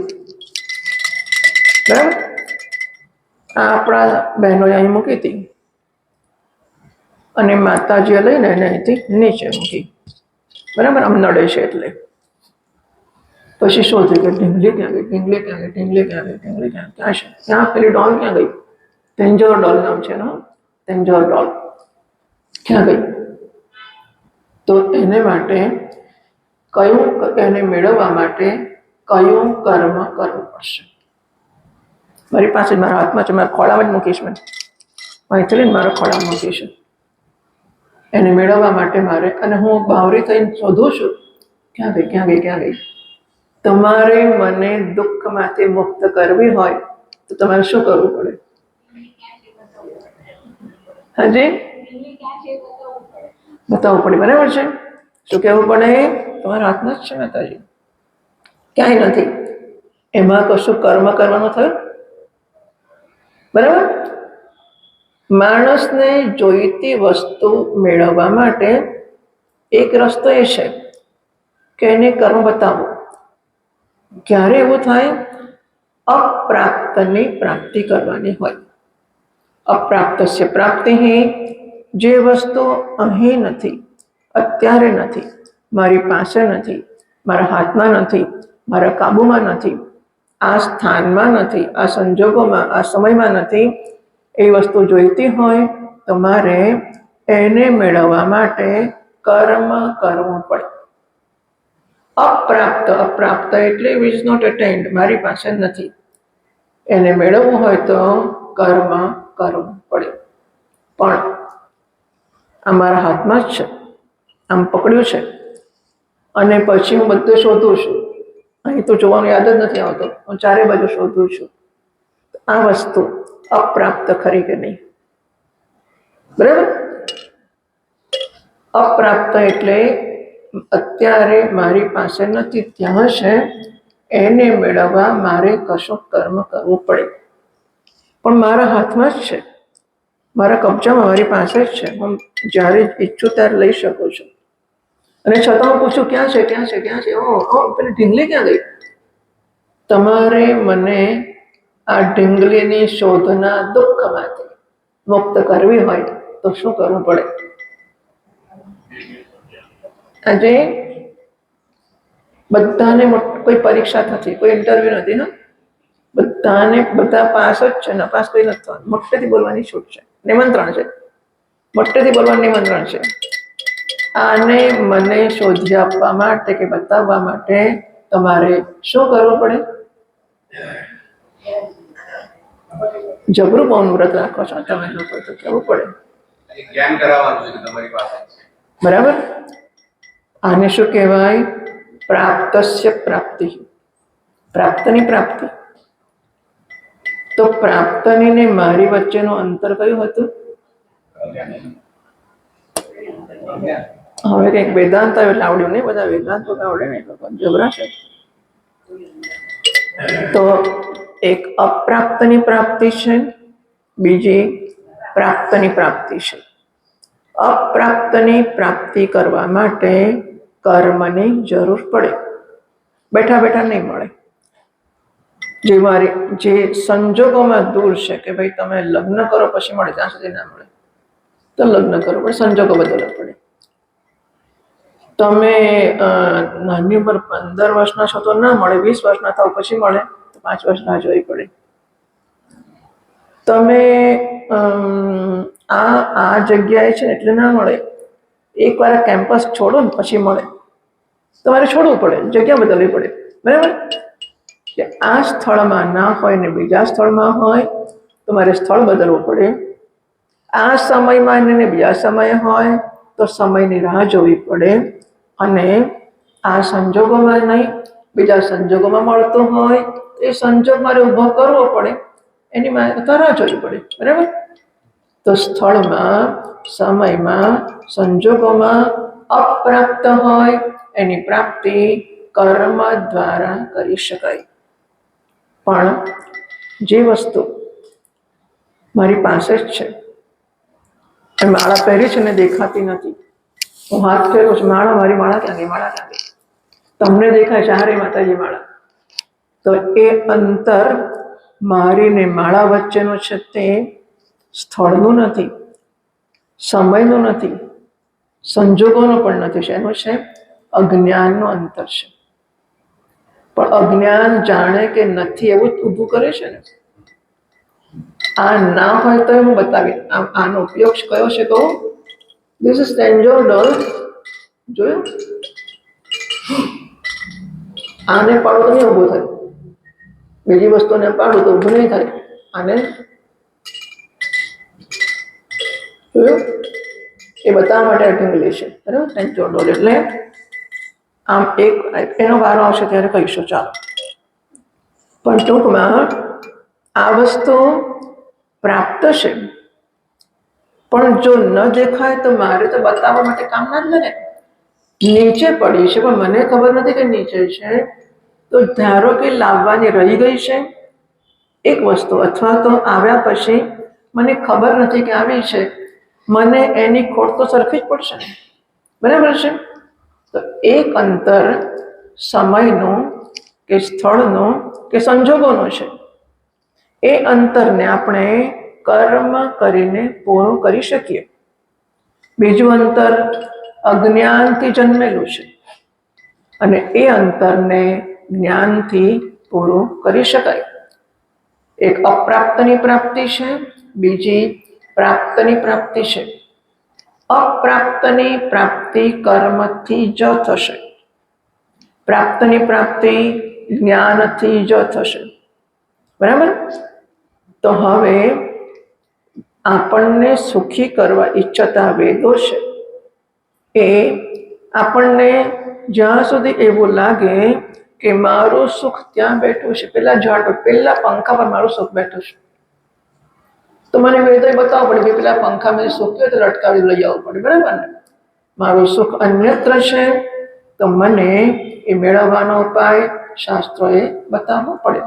બરાબર, આ આપણા બહેનોએ અહીં મૂકી હતી અને માતાજીએ લઈને એને અહીંથી નીચે મૂકી. બરાબર? આમ નડે છે એટલે. પછી શોધ્યું કે ઢીંગલી ક્યાં ગઈ, ઢીંગલી ક્યાં ગઈ, ઢીંગલી ક્યાં ગઈ, ઢીંગલી ક્યાં છે? ત્યાં પેલી ડોલ ક્યાં ગઈ? તેંજોર ડોલ નામ છે ને, તેંજોર ડોલ ક્યાં ગઈ? તો એને માટે એને મેળવવા માટે કયું કર્મ કરવું પડશે? મારી પાસે મારા હાથમાં છે, મારા ખોળામાં જ મૂકીશ. મેં અહીંથી લઈને મારા ખોળામાં મૂકીશ. એને મેળવવા માટે મારે, અને હું બાવરી થઈને શોધું છું ક્યાં ગઈ, ક્યાં ગઈ, ક્યાં ગઈ. તમારે મને દુઃખમાંથી મુક્ત કરવી હોય તો તમારે શું કરવું પડે? હાજી, બતાવવું પડે. બરાબર છે? શું કહેવું પડે? તમારા હાથમાં જ છે માતાજી, ક્યાંય નથી. એમાં કશું કર્મ કરવાનું થયું? બરાબર? માણસને જોઈતી વસ્તુ મેળવવા માટે એક રસ્તો એ છે કે એને કર્મ બતાવવું. ક્યારે એવું થાય? અપ્રાપ્તની પ્રાપ્તિ કરવાની હોય. અપ્રાપ્તસ્ય પ્રાપ્તિ. જે વસ્તુ અહીં નથી, અત્યારે નથી, મારી પાસે નથી, મારા હાથમાં નથી, મારા કાબુમાં નથી, આ સ્થાનમાં નથી, આ સંજોગોમાં, આ સમયમાં નથી, એ વસ્તુ જોઈતી હોય તો મારે એને મેળવવા માટે કર્મ કરવું પડે. અપ્રાપ્ત એટલે વિચ ઇઝ નોટ અટેન્ડ, મારી પાસે નથી. એને મેળવવું હોય તો કર્મ કરવું પડે. પણ અમારા હાથમાં જ છે. આમ પકડ્યું છે અને પછી હું બધું શોધું છું. અહીં તો જોવાનું યાદ જ નથી આવતો, હું ચારે બાજુ શોધું છું. આ વસ્તુ અપ્રાપ્ત ખરી કે નહીં? બરાબર. અપ્રાપ્ત એટલે અત્યારે મારી પાસે નથી, ત્યાં છે, એને મેળવવા મારે કશું કર્મ કરવું પડે. પણ મારા હાથમાં જ છે, મારા કબજામાં, મારી પાસે જ છે. હું જ્યારે ઈચ્છું ત્યારે લઈ શકું છું. અને છતાં હું પૂછું ક્યાં છે, ક્યાં છે, ક્યાં છે? પેલી ઢીંગલી ક્યાં ગઈ? તમારે મને આ ઢીંગલીની શોધના દુઃખમાંથી મુક્ત કરવી હોય તો શું કરવું પડે? આજે બધાને કોઈ પરીક્ષા નથી, કોઈ ઇન્ટરવ્યુ નથી. હા, બધાને બધા પાસ જ છે, નપાસ કોઈ નથી થવાનું. મોટેથી બોલવાની છૂટ છે, નિમંત્રણ છે. મોટેથી બોલવાનું નિમંત્રણ છે. આને મને શોધી આપવા માટે કે બતાવવા માટે તમારે શું કરવું પડે? જબરું મૌન વ્રત રાખો છો તમે લોકો, તો કેવું પડે? જ્ઞાન કરાવવાનું છે તમારી પાસે. બરાબર. આને શું કહેવાય? પ્રાપ્તસ્ય પ્રાપ્તિ, પ્રાપ્તની પ્રાપ્તિ. તો પ્રાપ્તની ને મારી વચ્ચેનું અંતર કયું હતું? હવે કંઈક વેદાંત એટલે આવડ્યું નહીં, બધા વેદાંત આવડે નહીં, લોકો જબરા છે. તો એક અપ્રાપ્તની પ્રાપ્તિ છે, બીજી પ્રાપ્તની પ્રાપ્તિ છે. અપ્રાપ્તની પ્રાપ્તિ કરવા માટે કર્મની જરૂર પડે. બેઠા બેઠા નહીં મળે. જે સંજોગોમાં દૂર છે કે ભાઈ તમે લગ્ન કરો પછી મળે, ત્યાં સુધી ના મળે. તો લગ્ન કરો પણ સંજોગો બદલવા પડે. તમે નાની ઉંમર 15 વર્ષના છો તો ના મળે, 20 વર્ષના થાવ પછી મળે, તો 5 વર્ષ ના જોવી પડે. તમે આ જગ્યાએ છે એટલે ના મળે. એકવાર કેમ્પસ છોડો ને પછી મળે, તમારે છોડવું પડે, જગ્યા બદલવી પડે. બરાબર. કે આ સ્થળમાં ના હોય ને બીજા સ્થળમાં હોય તો મારે સ્થળ બદલવું પડે. આ સમયમાં ને બીજા સમયે હોય તો સમયની રાહ જોવી પડે. અને આ સંજોગોમાં નહીં, બીજા સંજોગોમાં મળતું હોય તો એ સંજોગ મારે ઊભો કરવો પડે, એની મારે રાહ જોવી પડે. બરાબર. તો સ્થળમાં, સમયમાં, સંજોગોમાં અપ્રાપ્ત હોય એની પ્રાપ્તિ કર્મ દ્વારા કરી શકાય. પણ જે વસ્તુ મારી પાસે જ છે, માળા પહેરી છે ને દેખાતી નથી, હું હાથ ફેરવું છું, મારી માળા ક્યાં ગઈ, માળા ક્યાં ગઈ? તમને દેખાય છે, હારે માતાજી માળા. તો એ અંતર મારી ને માળા વચ્ચેનું છે, તે સ્થળનું નથી, સમયનું નથી, સંજોગોનું પણ નથી. શેનું છે? અજ્ઞાનનું અંતર છે. પણ અજ્ઞાન જાણે કે નથી એવું જ ઊભું કરે છે ને. આ ના હોય તો હું બતાવી, આનો ઉપયોગ કયો છે કહું? ધીસ ઇઝ સ્ટેન્જો ડોલ. જોયું? આને પાડો તો નહીં ઊભું થાય, બીજી વસ્તુને પાડું તો ઊભું નહીં થાય. આને જોયું? એ બતાવવા માટે ઢીંગલી છે. બરાબર. સ્ટેન્જો ડોલ એટલે આમ એક એનો વારો આવશે ત્યારે કહીશું, ચાલો. પણ ટૂંકમાં આ વસ્તુ પ્રાપ્ત છે, પણ જો ન દેખાય તો મારે તો બતાવવા માટે કામ ના જ લાગે. નીચે પડી છે પણ મને ખબર નથી કે નીચે છે, તો ધારો કે લાવવાની રહી ગઈ છે એક વસ્તુ, અથવા તો આવ્યા પછી મને ખબર નથી કે આવી છે, મને એની ખોટ તો સરખી જ પડશે. બરાબર છે. તો એક અંતર સમયનું કે સ્થળનું કે સંજોગોનું છે. એ અંતરને આપણે કર્મ કરીને પૂરું કરી શકીએ. બીજું અંતર અજ્ઞાનથી જન્મેલું છે અને એ અંતરને જ્ઞાનથી પૂરું કરી શકાય. એક અપ્રાપ્તની પ્રાપ્તિ છે, બીજી પ્રાપ્તની પ્રાપ્તિ છે. અપ્રાપ્તની પ્રાપ્તિ કર્મથી જ થશે, પ્રાપ્તની પ્રાપ્તિ જ્ઞાનથી જ થશે. બરાબર. તો હવે આપણને સુખી કરવા ઈચ્છતા વેદો છે એ આપણને જ્યાં સુધી એવું લાગે કે મારું સુખ ત્યાં બેઠું છે, પેલા ઝાડ પર, પેલા પંખા પર મારું સુખ બેઠું છે, તો મને વેદોએ બતાવવું પડે કે પેલા પંખામાં સુખ હોય તો લટકાવી લઈ આવવું પડે, બરાબર ને? મારું સુખ અન્યત્ર છે, તો મને એ મેળવવાનો ઉપાય શાસ્ત્રોએ બતાવવો પડે.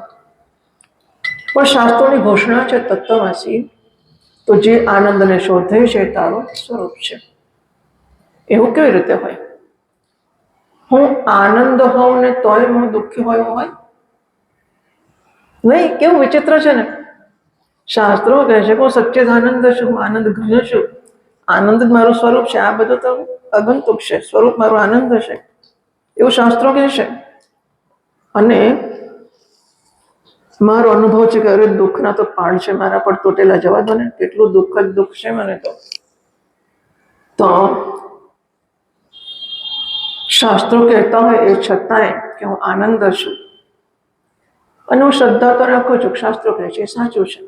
પણ શાસ્ત્રોની ઘોષણા છે તત્વવાસી, તો જે આનંદને શોધે છે તારું સ્વરૂપ છે. એવું કેવી રીતે હોય? હું આનંદ હોઉં ને તોય હું દુઃખી હોય નહીં? કેવું વિચિત્ર છે ને! શાસ્ત્રો કહે છે કે હું સચ્ચિદાનંદ છું, હું આનંદ ઘન છું, આનંદ જ મારું સ્વરૂપ છે, આ બધું તો આગંતુક છે, સ્વરૂપ મારું આનંદ છે, એવું શાસ્ત્રો કહે છે. અને મારો અનુભવ છે કે અરે દુઃખના તો પાડ છે મારા પર, તૂટેલા જવા દો ને, કેટલું દુઃખ જ દુઃખ છે મને તો શાસ્ત્રો કહેતા હોય એ છતાંય કે હું આનંદ છું, અને હું શ્રદ્ધા તો રાખું છું, શાસ્ત્રો કહે છે એ સાચું છે.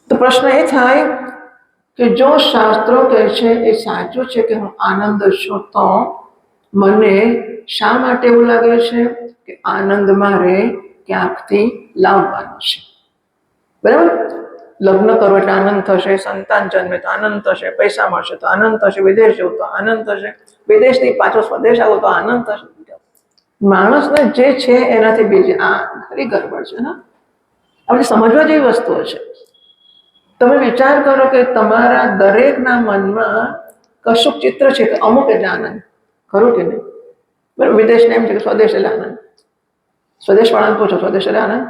તો પ્રશ્ન એ થાય કે જો શાસ્ત્રો કહે છે એ સાચું છે કે હું આનંદ છું, તો મને શા માટે એવું લાગે છે કે આનંદ મારે ક્યાંકથી લાવવાનો છે? બરાબર? લગ્ન કરો એટલે આનંદ થશે, સંતાન જન્મે તો આનંદ થશે, પૈસા મળશે તો આનંદ થશે, વિદેશ જવું તો આનંદ થશે, વિદેશથી પાછો સ્વદેશ આવો તો આનંદ થશે. માણસને જે છે એનાથી બીજી આ ખરી ગરબડ છે. હા, આપણે સમજવા જેવી વસ્તુઓ છે. તમે વિચાર કરો કે તમારા દરેકના મનમાં કશુંક ચિત્ર છે કે અમુક એટલે આનંદ, ખરું કે નહીં? બરાબર? વિદેશને એમ છે કે સ્વદેશ એટલે આનંદ, સ્વદેશ વાળાને પૂછો સ્વદેશ એટલે આનંદ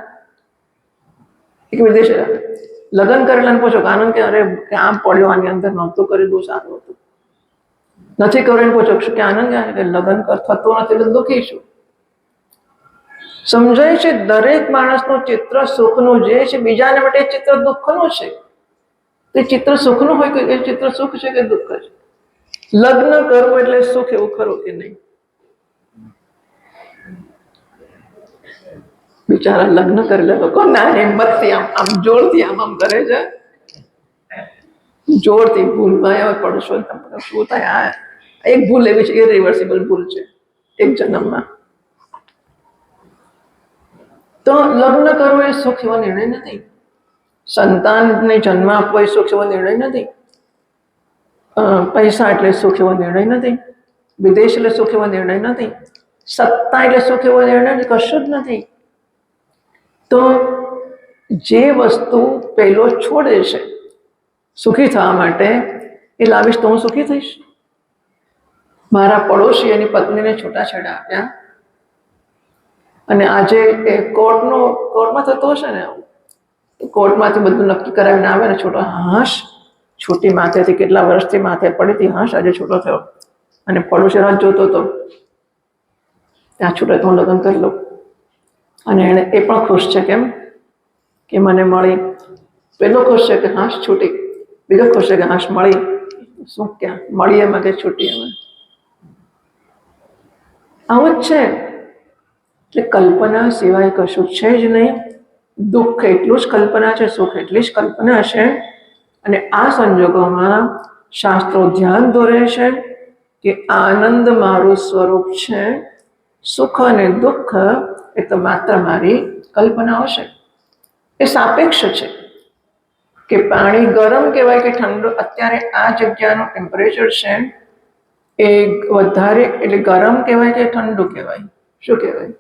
કે વિદેશ એટલે આનંદ? લગ્ન કરેલાને પૂછો કે આનંદ કે અરે કે આમ પડ્યો આની અંદર, નહોતું કરી બહુ સારું હતું. નથી કર્યું પૂછો કે આનંદ કે લગ્ન થતું નથી એટલે દુઃખી છું. સમજાય છે? દરેક માણસનું ચિત્ર સુખનું જે છે, બીજાને માટે ચિત્ર દુઃખનું છે. તે ચિત્ર સુખનું હોય કે એ ચિત્ર સુખ છે કે દુઃખ છે? લગ્ન કરવું એટલે સુખ, એવું ખરું કે નહીં? બિચારા લગ્ન કરેલા લોકો ના હિંમતથી આમ જોરથી આમ કરે છે, જોરથી ભૂલમાં પડશો શું થાય? આ એક ભૂલ એવી છે, ઇરિવર્સિબલ ભૂલ છે એક જન્મમાં. તો લગ્ન કરવો એ સુખ એવો નિર્ણય નથી, સંતાનને જન્મ આપવો એ સુખ એવો નિર્ણય નથી, પૈસા એટલે સુખ એવો નિર્ણય નથી, વિદેશ એટલે સુખ એવો નિર્ણય નથી, સત્તા એટલે સુખ એવો નિર્ણય નથી, કશું જ નથી. તો જે વસ્તુ પહેલો છોડે છે સુખી થવા માટે, એ લાવીશ તો હું સુખી થઈશ. મારા પડોશી એની પત્નીને છૂટાછેડા આપ્યા, અને આજે એ કોર્ટમાં થતો હશે ને, કોર્ટમાંથી બધું નક્કી કરાવીને આવે ને, છોટો હાશ છૂટી માથેથી કેટલા વર્ષથી માથે પડી હતી, હાશ આજે છૂટો થયો, અને પડોશી રાહ જોતો હતો ત્યાં છૂટે તો હું લગ્ન કરી લઉં. અને એને એ પણ ખુશ છે, કેમ કે મને મળી. પેલો ખુશ છે કે હાશ છૂટી, બીજો ખુશ છે કે હાશ મળી. શું ક્યાં મળી એમાં કે છૂટી એમાં? આવું જ છે. એટલે કલ્પના સિવાય કશું છે જ નહીં. દુઃખ એટલું જ કલ્પના છે, સુખ એટલી જ કલ્પના છે. અને આ સંજોગોમાં શાસ્ત્રો ધ્યાન દોરે છે કે આનંદ મારું સ્વરૂપ છે, સુખ અને દુઃખ એ તો માત્ર મારી કલ્પનાઓ છે. એ સાપેક્ષ છે કે પાણી ગરમ કહેવાય કે ઠંડુ. અત્યારે આ જગ્યાનું ટેમ્પરેચર છે એ વધારે એટલે ગરમ કહેવાય કે ઠંડુ કહેવાય? શું કહેવાય?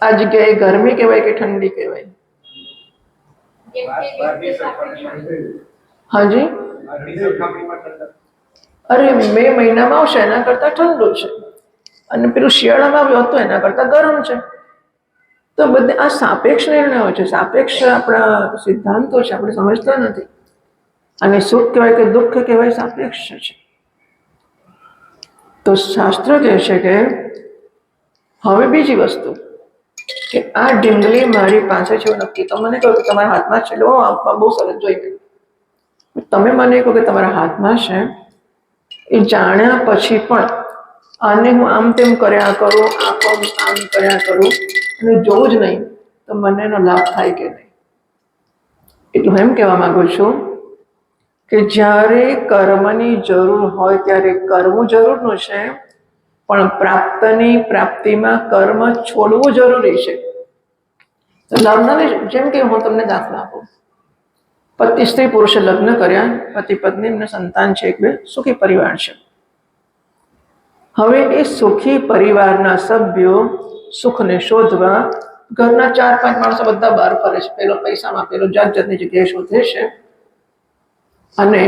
આ જગ્યાએ ગરમી કહેવાય કે ઠંડી કહેવાય? હાજી, અરે મે મહિનામાં આવશે એના કરતા ઠંડુ છે, અને પેલું શિયાળામાં આવ્યું હતું એના કરતા ગરમ છે. તો બધે આ સાપેક્ષ નિર્ણયો છે, સાપેક્ષ આપણા સિદ્ધાંતો છે, આપણે સમજતા નથી. અને સુખ કહેવાય કે દુઃખ કહેવાય સાપેક્ષ છે. તો શાસ્ત્ર કહે છે કે હવે બીજી વસ્તુ કે આ ઢીંગલી મારી પાસે છે એવું નક્કી. તો મને કહ્યું કે તમારા હાથમાં છે, એટલે બહુ સરસ જોઈ ગયું. તમે મને કહો કે તમારા હાથમાં છે, એ જાણ્યા પછી પણ આને હું આમ તેમ કર્યા કરું, આમ કર્યા કરું, અને જોવું જ નહીં તો મને એનો લાભ થાય કે નહીં. એટલું એમ કહેવા માંગુ છું કે જ્યારે કર્મની જરૂર હોય ત્યારે કરવું જરૂરનું છે, પણ પ્રાપ્તિમાં કર્મ છોડવું જરૂરી છે. લગ્નની જેમ કે હું તમને દાખલા આપું, પતિ સ્ત્રી પુરુષે લગ્ન કર્યા, પતિ પત્ની એમને સંતાન છે, એક બે સુખી પરિવાર છે. હવે એ સુખી પરિવારના સભ્યો સુખને શોધવા ઘરના 4-5 માણસો બધા બહાર ફરે છે. પેલો પૈસામાં, પેલો જાત જાતની જગ્યાએ શોધે છે અને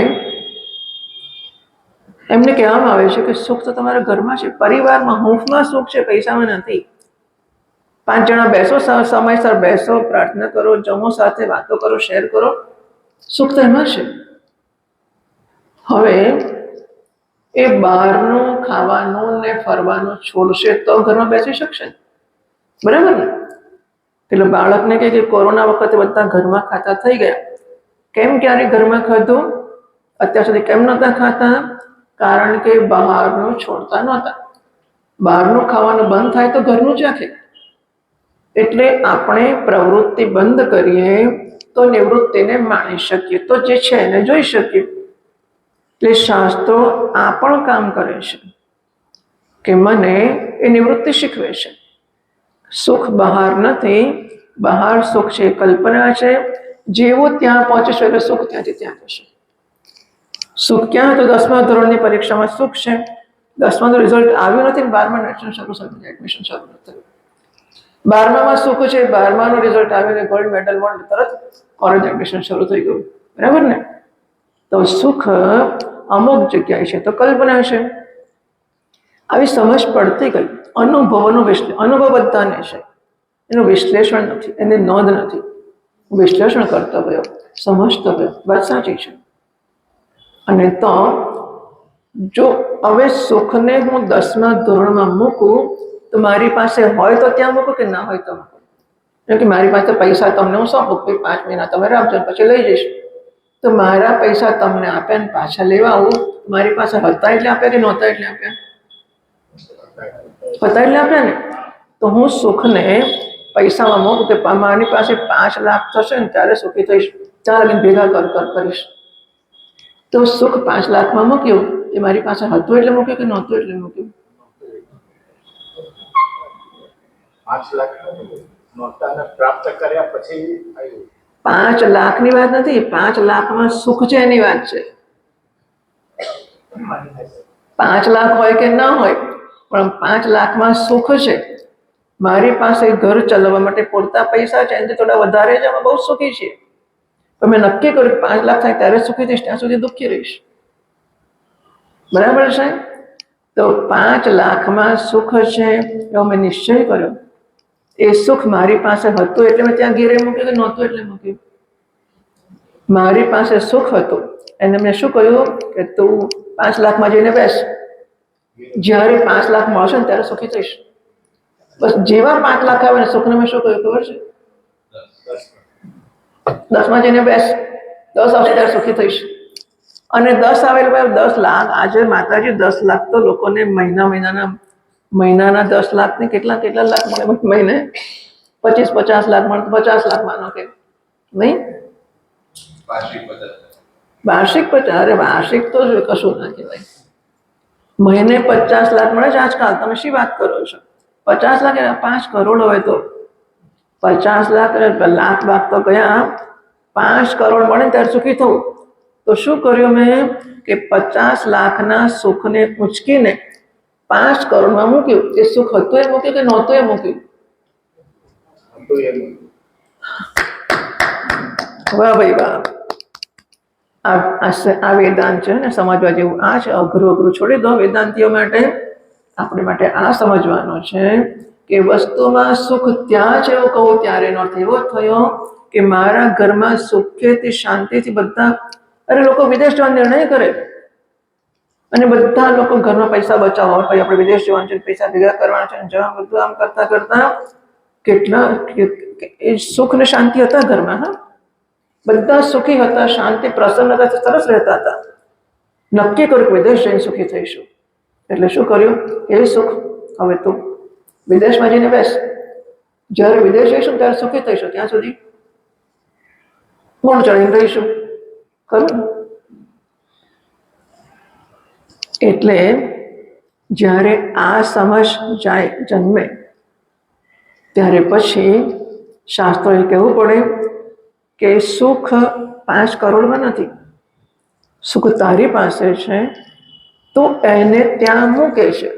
એમને કહેવામાં આવે છે કે સુખ તો તમારા ઘરમાં છે, પરિવારમાં, હૂંફમાં સુખ છે, પૈસામાં નથી. 5 જણા બેસો, સમયસર બેસો, પ્રાર્થના કરો, જમો સાથે, વાતો કરો, શેર કરો, સુખ તો એમાં છે. હવે એ બહારનું ખાવાનું ને ફરવાનું છોડશે તો ઘરમાં બેસી શકશે, બરાબર ને? પેલો બાળકને કહે કે કોરોના વખતે બધા ઘરમાં ખાતા થઈ ગયા. કેમ ક્યારે ઘરમાં ખાધું? અત્યાર સુધી કેમ નહોતા ખાતા? કારણ કે બહારનું છોડતા નહોતા. બહારનું ખાવાનું બંધ થાય તો ઘરનું જ રાખે. એટલે આપણે પ્રવૃત્તિ બંધ કરીએ તો નિવૃત્તિને માણી શકીએ, તો જે છે એને જોઈ શકીએ. એટલે શાસ્ત્રો આ પણ કામ કરે છે કે મને એ નિવૃત્તિ શીખવે છે. સુખ બહાર નથી, બહાર સુખ છે કલ્પના છે. જેવું ત્યાં પહોંચીશું એટલે સુખ ત્યાંથી ત્યાં થશે. સુખ ક્યાં હતું? 10મા ધોરણની પરીક્ષામાં સુખ છે. 10માનું રિઝલ્ટ આવ્યું નથી, 12મા એડમિશન શરૂ થયું. 12મામાં સુખ છે, 12માનું રિઝલ્ટ આવ્યું ને ગોલ્ડ મેડલ મળ્યું, તરત કોલેજ એડમિશન શરૂ થઈ ગયું, બરાબર ને? તો સુખ અમુક જગ્યાએ છે તો કલ્પના છે. આવી સમજ પડતી ગઈ. અનુભવ બધાને છે, એનું વિશ્લેષણ નથી, એની નોંધ નથી. વિશ્લેષણ કરતો ગયો, સમજતો ગયો, વાત સાચી છે. અને તો જો હવે સુખને હું 10મા ધોરણમાં મૂકું તો મારી પાસે હોય તો ત્યાં મૂકું કે ના હોય તો મૂકું? કેમ કે મારી પાસે પૈસા તમને હું સોંપું, 5 મહિના તમે રાખજો, પછી લઈ જઈશ. તો મારા પૈસા તમને આપ્યા ને પાછા લેવા આવું, મારી પાસે હતા એટલે આપ્યા કે નહોતા એટલે આપ્યા? હતા એટલે આપ્યા ને. તો હું સુખને પૈસામાં મૂકું કે મારી પાસે 5 લાખ થશે ને ત્યારે સુખી થઈશ, ત્યાં લગીને ભેગા કરીશ. તો સુખ 5 લાખમાં મૂક્યું એ મારી પાસે હતું એટલે મૂક્યું કે નહોતું એટલે મૂક્યું? 5 લાખ નોટાને પ્રાપ્ત કર્યા પછી આવ્યું. 5 લાખની વાત નથી, 5 લાખમાં સુખ છે એની વાત છે. 5 લાખ હોય કે ના હોય, પણ 5 લાખમાં સુખ છે. મારી પાસે ઘર ચલાવવા માટે પૂરતા પૈસા છે, એનાથી થોડા વધારે છે, અમે બહુ સુખી છીએ. પણ મેં નક્કી કર્યું 5 લાખ થાય ત્યારે સુખી થઈશ, ત્યાં સુધી દુઃખી રહીશ, બરાબર છે? તો 5 લાખમાં સુખ છે એવો મેં નિશ્ચય કર્યો. એ સુખ મારી પાસે હતું એટલે મેં ત્યાં ઘેરે મૂક્યું કે નહોતું એટલે મૂક્યું? મારી પાસે સુખ હતું એને મેં શું કહ્યું કે તું 5 લાખમાં જઈને બેસ, જ્યારે 5 લાખ મળશે ને ત્યારે સુખી થઈશ. બસ જેવા 5 લાખ આવે ને સુખને મેં શું કહ્યું ખબર છે? 10માં જઈને બેસ, 10 આવશે ત્યારે સુખી થઈશ. અને 10 આવે એટલે 10 લાખ. આજે માતાજી 10 લાખ તો લોકોને મહિનાના 10 લાખ ને કેટલા લાખ મળે મહિને? 25-50 લાખ મળે, 50 લાખ માનો કે નહીં? વાર્ષિક 50. અરે વાર્ષિક તો કશું ના કહેવાય. મહિને 50 લાખ મળે છે આજકાલ. તમે શી વાત કરો છો? 50 લાખ એટલે 5 કરોડ હોય તો 50 લાખ લાખ તો ગયા, 5 કરોડ મળે ત્યારે સુખી થવું. તો શું કર્યું મેં કે 50 લાખના સુખને ઉંચકીને 5 કરોડમાં મૂક્યું. એ સુખ હતું એ મૂક્યું કે નહોતું એ મૂક્યું? વાહ ભાઈ વાહ. આ વેદાંત છે ને સમજવા જેવું. આ છે અઘરું છોડી દો વેદાંતિઓ માટે. આપણે માટે આ સમજવાનું છે કે વસ્તુમાં સુખ ત્યાં છે એવું કહું ત્યારે એનો અર્થ એવો થયો કે મારા ઘરમાં સુખેથી શાંતિથી બધા, અરે લોકો વિદેશ જવાનો નિર્ણય કરે અને બધા લોકો ઘરમાં પૈસા બચાવવા, પછી આપણે વિદેશ જવાનું છે, પૈસા ભેગા કરવાના છે, જવા બધું આમ કરતા કરતા કેટલા સુખ ને શાંતિ હતા ઘરમાં. હા, બધા સુખી હતા, શાંતિ, પ્રસન્નતા, સરસ રહેતા હતા. નક્કી કર્યું કે વિદેશ જઈને સુખી થઈશું. એટલે શું કર્યું? એ સુખ હવે તું વિદેશમાં જઈને બેસ, જ્યારે વિદેશ જઈશું ત્યારે સુખી થઈશું, ત્યાં સુધી મૂળ ચડીને રહીશું. ખરું? એટલે જ્યારે આ સમજ જન્મે ત્યારે પછી શાસ્ત્રોએ કહેવું પડે કે સુખ 5 કરોડમાં નથી, સુખ તારી પાસે છે, તો એને ત્યાં મૂકે છે.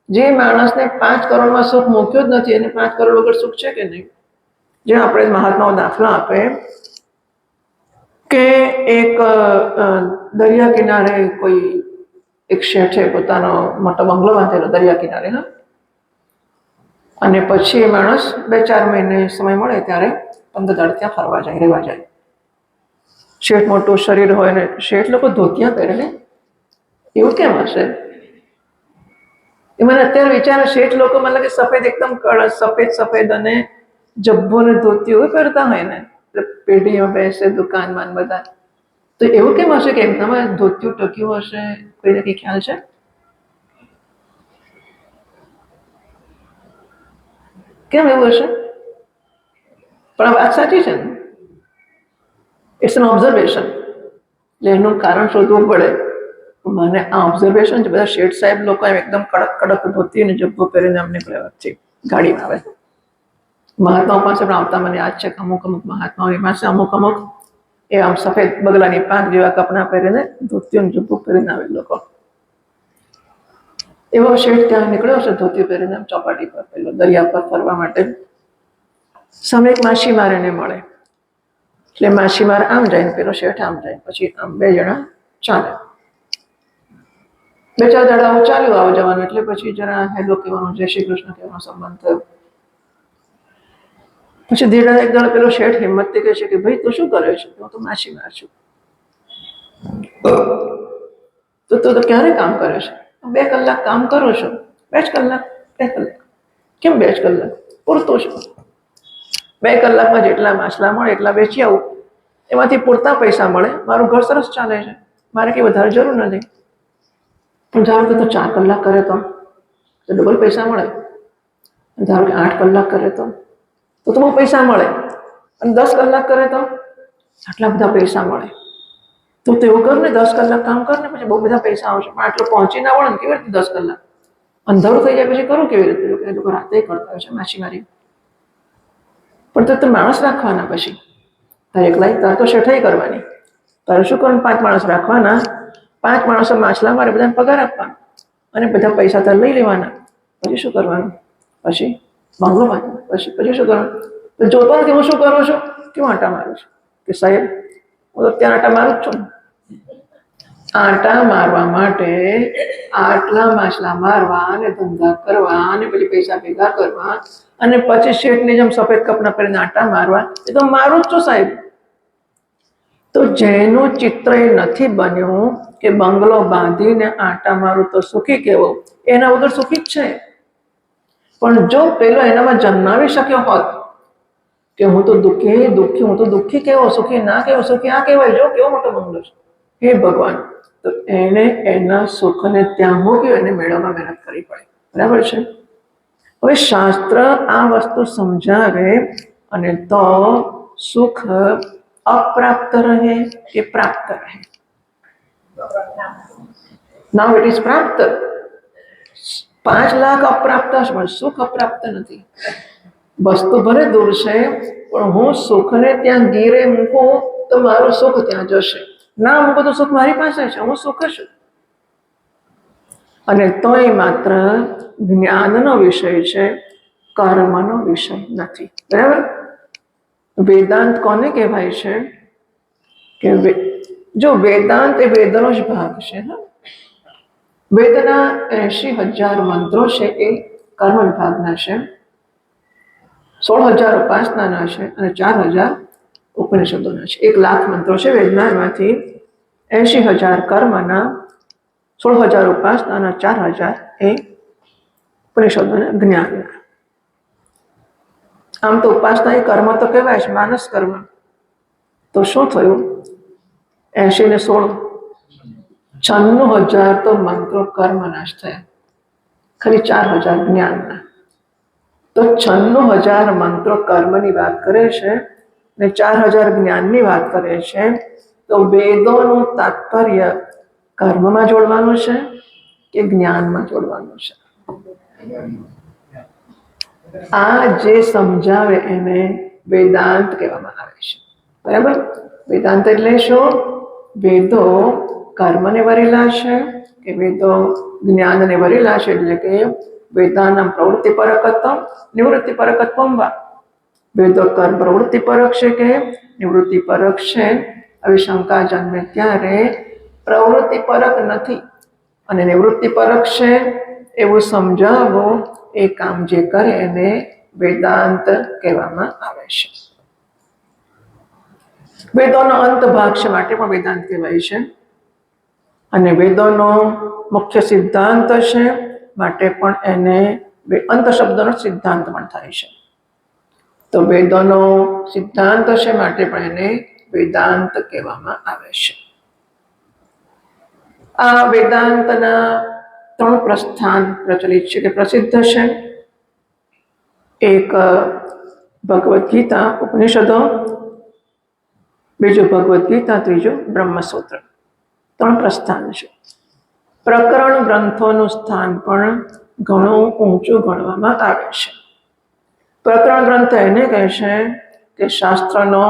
જે માણસને 5 કરોડમાં સુખ મૂક્યું જ નથી એને 5 કરોડ વગર સુખ છે કે નહીં? જે આપણે મહાત્માઓ દાખલો આપે કે એક દરિયા કિનારે કોઈ એક શેઠે પોતાનો મોટો બંગલો બાંધેલો દરિયા કિનારે, હા, અને પછી એ માણસ 2-4 મહિને સમય મળે ત્યારે 15 દાડા ત્યાં ફરવા જાય, રહેવા જાય. શેઠ મોટું શરીર હોય ને શેઠ લોકો ધોતિયા પહેરે ને, એવું કેમ હશે? એ મને અત્યારે વિચારે, શેઠ લોકો મને લાગે સફેદ એકદમ સફેદ અને જબ્બો ને ધોતી એવું પહેરતા હોય ને, પેઢીમાં બેસે દુકાનમાં બધા, તો એવું કેમ હશે કે એમનામાં ધોતિયું ટક્યું હશે? કોઈને કઈ ખ્યાલ છે? કેમ એવું હશે? પણ આ વાત સાચી છે ને? It's an observation. એટલે એનું કારણ શોધવું પડે. મને આ ઓબ્ઝર્વેશન છે. બધા શેઠ સાહેબ લોકો એમ એકદમ કડક ધોતી ને જબ્બો પહેરીને અમને છે ગાડીમાં આવે. મહાત્માઓ પાસે પણ આવતા મને યાદ છે કે અમુક મહાત્માઓની પાસે અમુક એ આમ સફેદ બગલાની પાંખ જેવા કપડાં પહેરીને ધોતીઓ જબ્બો પહેરીને આવે લોકો. એવો શેઠ ત્યાં નીકળ્યો છે ધોતી પહેરીને ચોપાટી પર પેલો દરિયા પર ફરવા માટે. સામે એક માછીમાર એને મળે. એટલે માછીમાર આમ જાય ને પેલો શેઠ આમ જાય, પછી આમ 2 જણા ચાલે. 2-4 દાડા ચાલ્યું આવ જવાનું, એટલે પછી જરા હેલો કહેવાનું, જય શ્રી કૃષ્ણ કહેવાનો સંબંધ થયો. પછી ધીરે એક દાડો પેલો શેઠ હિંમતથી કહે છે કે ભાઈ તું શું કરે છે? હું તો માછીમાર છું. તો તું તો ક્યારે કામ કરે છે? 2 કલાક કામ કરું છું. 2 કલાક? 2 કલાક કેમ? 2 કલાક પૂરતું છે. 2 કલાકમાં જેટલા માછલા મળે એટલા વેચી આવું, એમાંથી પૂરતા પૈસા મળે, મારું ઘર સરસ ચાલે છે, મારે કંઈ વધારે જરૂર નથી. પણ ધારો કે તું 4 કલાક કરે તો ડબલ પૈસા મળે. ધારો કે 8 કલાક કરે તો બહુ પૈસા મળે. અને 10 કલાક કરે તો આટલા બધા પૈસા મળે. તું તો એવું કર ને, 10 કલાક કામ કર ને, પછી બહુ બધા પૈસા આવશે. પણ આટલો પહોંચી ના વળે ને, કેવી રીતે 10 કલાક? અંધારું થઈ જાય પછી કરું કેવી રીતે? એ લોકો રાતે કરતા હોય છે માછીમારી. પણ તો માણસ રાખવાના, પછી તારે એકલા તારે તો શેઠાઈ કરવાની. તારે શું કરવાનું? 5 માણસ રાખવાના, 5 માણસો માછલા મારે બધાને પગાર આપવાનો, અને બધા પૈસા તારે લઈ લેવાના. પછી શું કરવાનું? પછી બંગલો બાંધવાનો. પછી શું કરવાનું? જોતો નથી હું શું કરું છું, કેવું આંટા મારું છું? કે સાહેબ હું તો ત્યાં આંટા મારું જ છું. આંટા મારવા માટે આટલા માછલા મારવા અને ધંધા કરવા અને પછી પૈસા ભેગા કરવા અને પછી શેઠની જેમ સફેદ કપડાં પહેરીને આંટા મારવા, એ તો મારું જ છું સાહેબ. તો જેનું ચિત્ર એ નથી બન્યું કે બંગલો બાંધીને આંટા મારું તો સુખી કેવો, એના વગર સુખી જ છે. પણ જો પેલો એનામાં જન્માવી શક્યો હોત કે હું તો દુઃખી કેવો, સુખી ના કેવો, સુખી આ કહેવાય, જો કેવો મોટો બંગલો છે, હે ભગવાન, તો એને એના સુખને ત્યાં મૂક્યું, એને મેળવવા મહેનત કરવી પડે. બરાબર છે? હવે શાસ્ત્ર આ વસ્તુ સમજાવે અને તો સુખ અપ્રાપ્ત રહે કે પ્રાપ્ત રહે? નાઉ ઇટ ઇઝ પ્રાપ્ત. 5 લાખ અપ્રાપ્ત છે પણ સુખ અપ્રાપ્ત નથી. વસ્તુ ભલે દૂર છે પણ હું સુખને ત્યાં ગીરે મૂકું તો મારું સુખ ત્યાં જશે. ના મૂકું તો સુખ મારી પાસે છે, હું સુખ છું. અને તોય માત્ર જ્ઞાનનો વિષય છે, કર્મનો વિષય નથી. બરાબર? વેદાંત કોને કહેવાય છે? કે જો વેદાંત એ વેદનો જ ભાગ છે. વેદના 80,000 મંત્રો છે, એ કર્મ વિભાગના છે. 16,000 ઉપાસનાના છે અને 4,000 ઉપનિષદોના છે. 1,00,000 મંત્રો છે વેદના, એમાંથી 80,000 કર્મના, 16,000 ઉપાસનાના, 4,000 એ ઉપનિષદોના જ્ઞાનના. આમ તો ઉપાસના એ કર્મ તો કહેવાય છે, માનસ કર્મ. તો શું થયું? 80 ને 16 96,000 તો મંત્રો કર્મ નાશ થયા, ખાલી 4,000 જ્ઞાનના. તો 96,000 મંત્રો કર્મની વાત કરે છે ને 4,000 જ્ઞાનની વાત કરે છે. તો વેદોનું તાત્પર્ય કર્મમાં જોડવાનું છે કે જ્ઞાનમાં જોડવાનું છે. આ જે સમજાવે એને વેદાંત કહેવામાં આવે છે. બરાબર? વેદાંત એટલે શું? વેદો કર્મને વરેલા છે કે વેદો જ્ઞાનને વરેલા છે, એટલે કે વેદાનામ પ્રવૃત્તિ પરકત્વમ નિવૃત્તિ પરકત્વમ વા. વેદો કર્મ પ્રવૃત્તિ પરક છે કે નિવૃત્તિ પરક છે? આવી શંકા જન્મે ત્યારે પ્રવૃત્તિ પરક નથી અને નિવૃત્તિ પરક છે એવું સમજાવો. એ કામ જે કરે એને વેદાંત કહેવામાં આવે છે. વેદોનો અંત ભાગ છે માટે પણ વેદાંત કહેવાય છે, અને વેદોનો મુખ્ય સિદ્ધાંત છે માટે પણ એને અંત શબ્દનો સિદ્ધાંત પણ થાય છે. તો વેદોનો સિદ્ધાંત છે માટે પણ એને વેદાંત કહેવામાં આવે છે. આ વેદાંતના 3 પ્રસ્થાન પ્રચલિત છે કે પ્રસિદ્ધ છે. એક ભગવદ્ ગીતા ઉપનિષદો, બીજું ભગવદ્ ગીતા, ત્રીજું બ્રહ્મસૂત્ર. 3 પ્રસ્થાન છે. પ્રકરણ ગ્રંથોનું સ્થાન પણ ઘણું ઊંચું ગણવામાં આવે છે. પ્રકરણ ગ્રંથ એને કહે છે કે શાસ્ત્રનો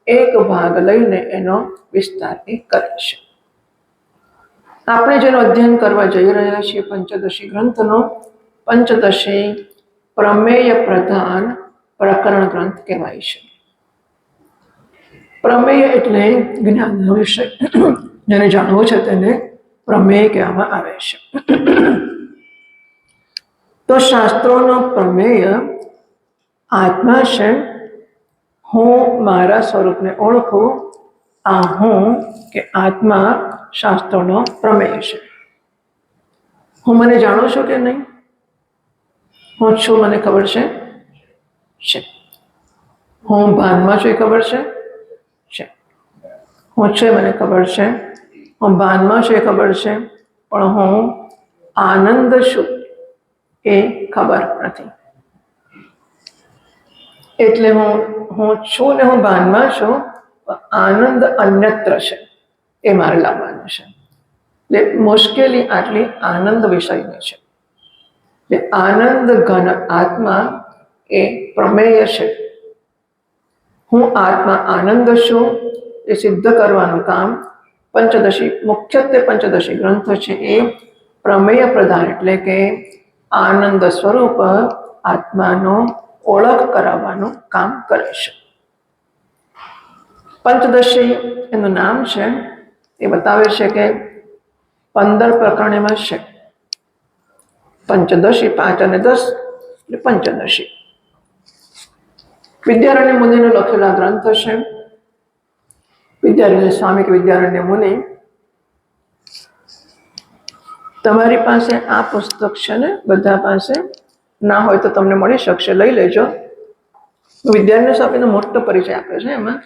એક ભાગ લઈને એનો વિસ્તાર કરે છે. આપણે જેનું અધ્યયન કરવા જઈ રહ્યા છીએ પંચદશી ગ્રંથનો પંચદશી પ્રમેય પ્રધાન પ્રકરણ ગ્રંથ કહેવાય છે. પ્રમેય એટલે જ્ઞાનનો વિષય. જેને જાણવું છે તેને પ્રમેય કહેવામાં આવે છે. તો શાસ્ત્રોનો પ્રમેય આત્મા છે. હું મારા સ્વરૂપને ઓળખું. આ હું કે આત્મા શાસ્ત્રોનો પ્રમેય છે. હું મને જાણું છું કે નહીં? હું છું મને ખબર છે? હું ભાનમાં છું એ ખબર છે? હું છે મને ખબર છે. હું ભાનમાં છું એ ખબર છે, પણ હું આનંદ છું એ ખબર નથી. એટલે હું છું ને હું ભાનમાં છું, આનંદ અન્યત્ર છે એ મારે લાવવાનું છે. એટલે મુશ્કેલી આટલી આનંદ વિષયની છે. એટલે આનંદ ઘન આત્મા એ પ્રમેય છે. હું આત્મા આનંદ છું એ સિદ્ધ કરવાનું કામ પંચદશી, મુખ્યત્વે પંચદશી ગ્રંથ છે એ પ્રમેય પ્રધાન એટલે કે આનંદ સ્વરૂપ આત્માનો ઓળખ કરાવવાનું કામ કરે છે. પંચદશી એનું નામ છે. એ બતાવે છે કે 15 પ્રકરણ એમાં છે. પંચદશી 5 અને 10 એટલે પંચદશી. વિદ્યારણ્ય મુનિનો લખેલા ગ્રંથ છે. વિદ્યારણ્ય સ્વામી કે વિદ્યારણ્ય મુનિ, તમારી પાસે આ પુસ્તક છે ને, બધા પાસે ના હોય તો તમને મળી શકશે, લઈ લેજો. વિદ્યારણ્ય સ્વામીનો મોટો પરિચય આપ્યો છે એમાં.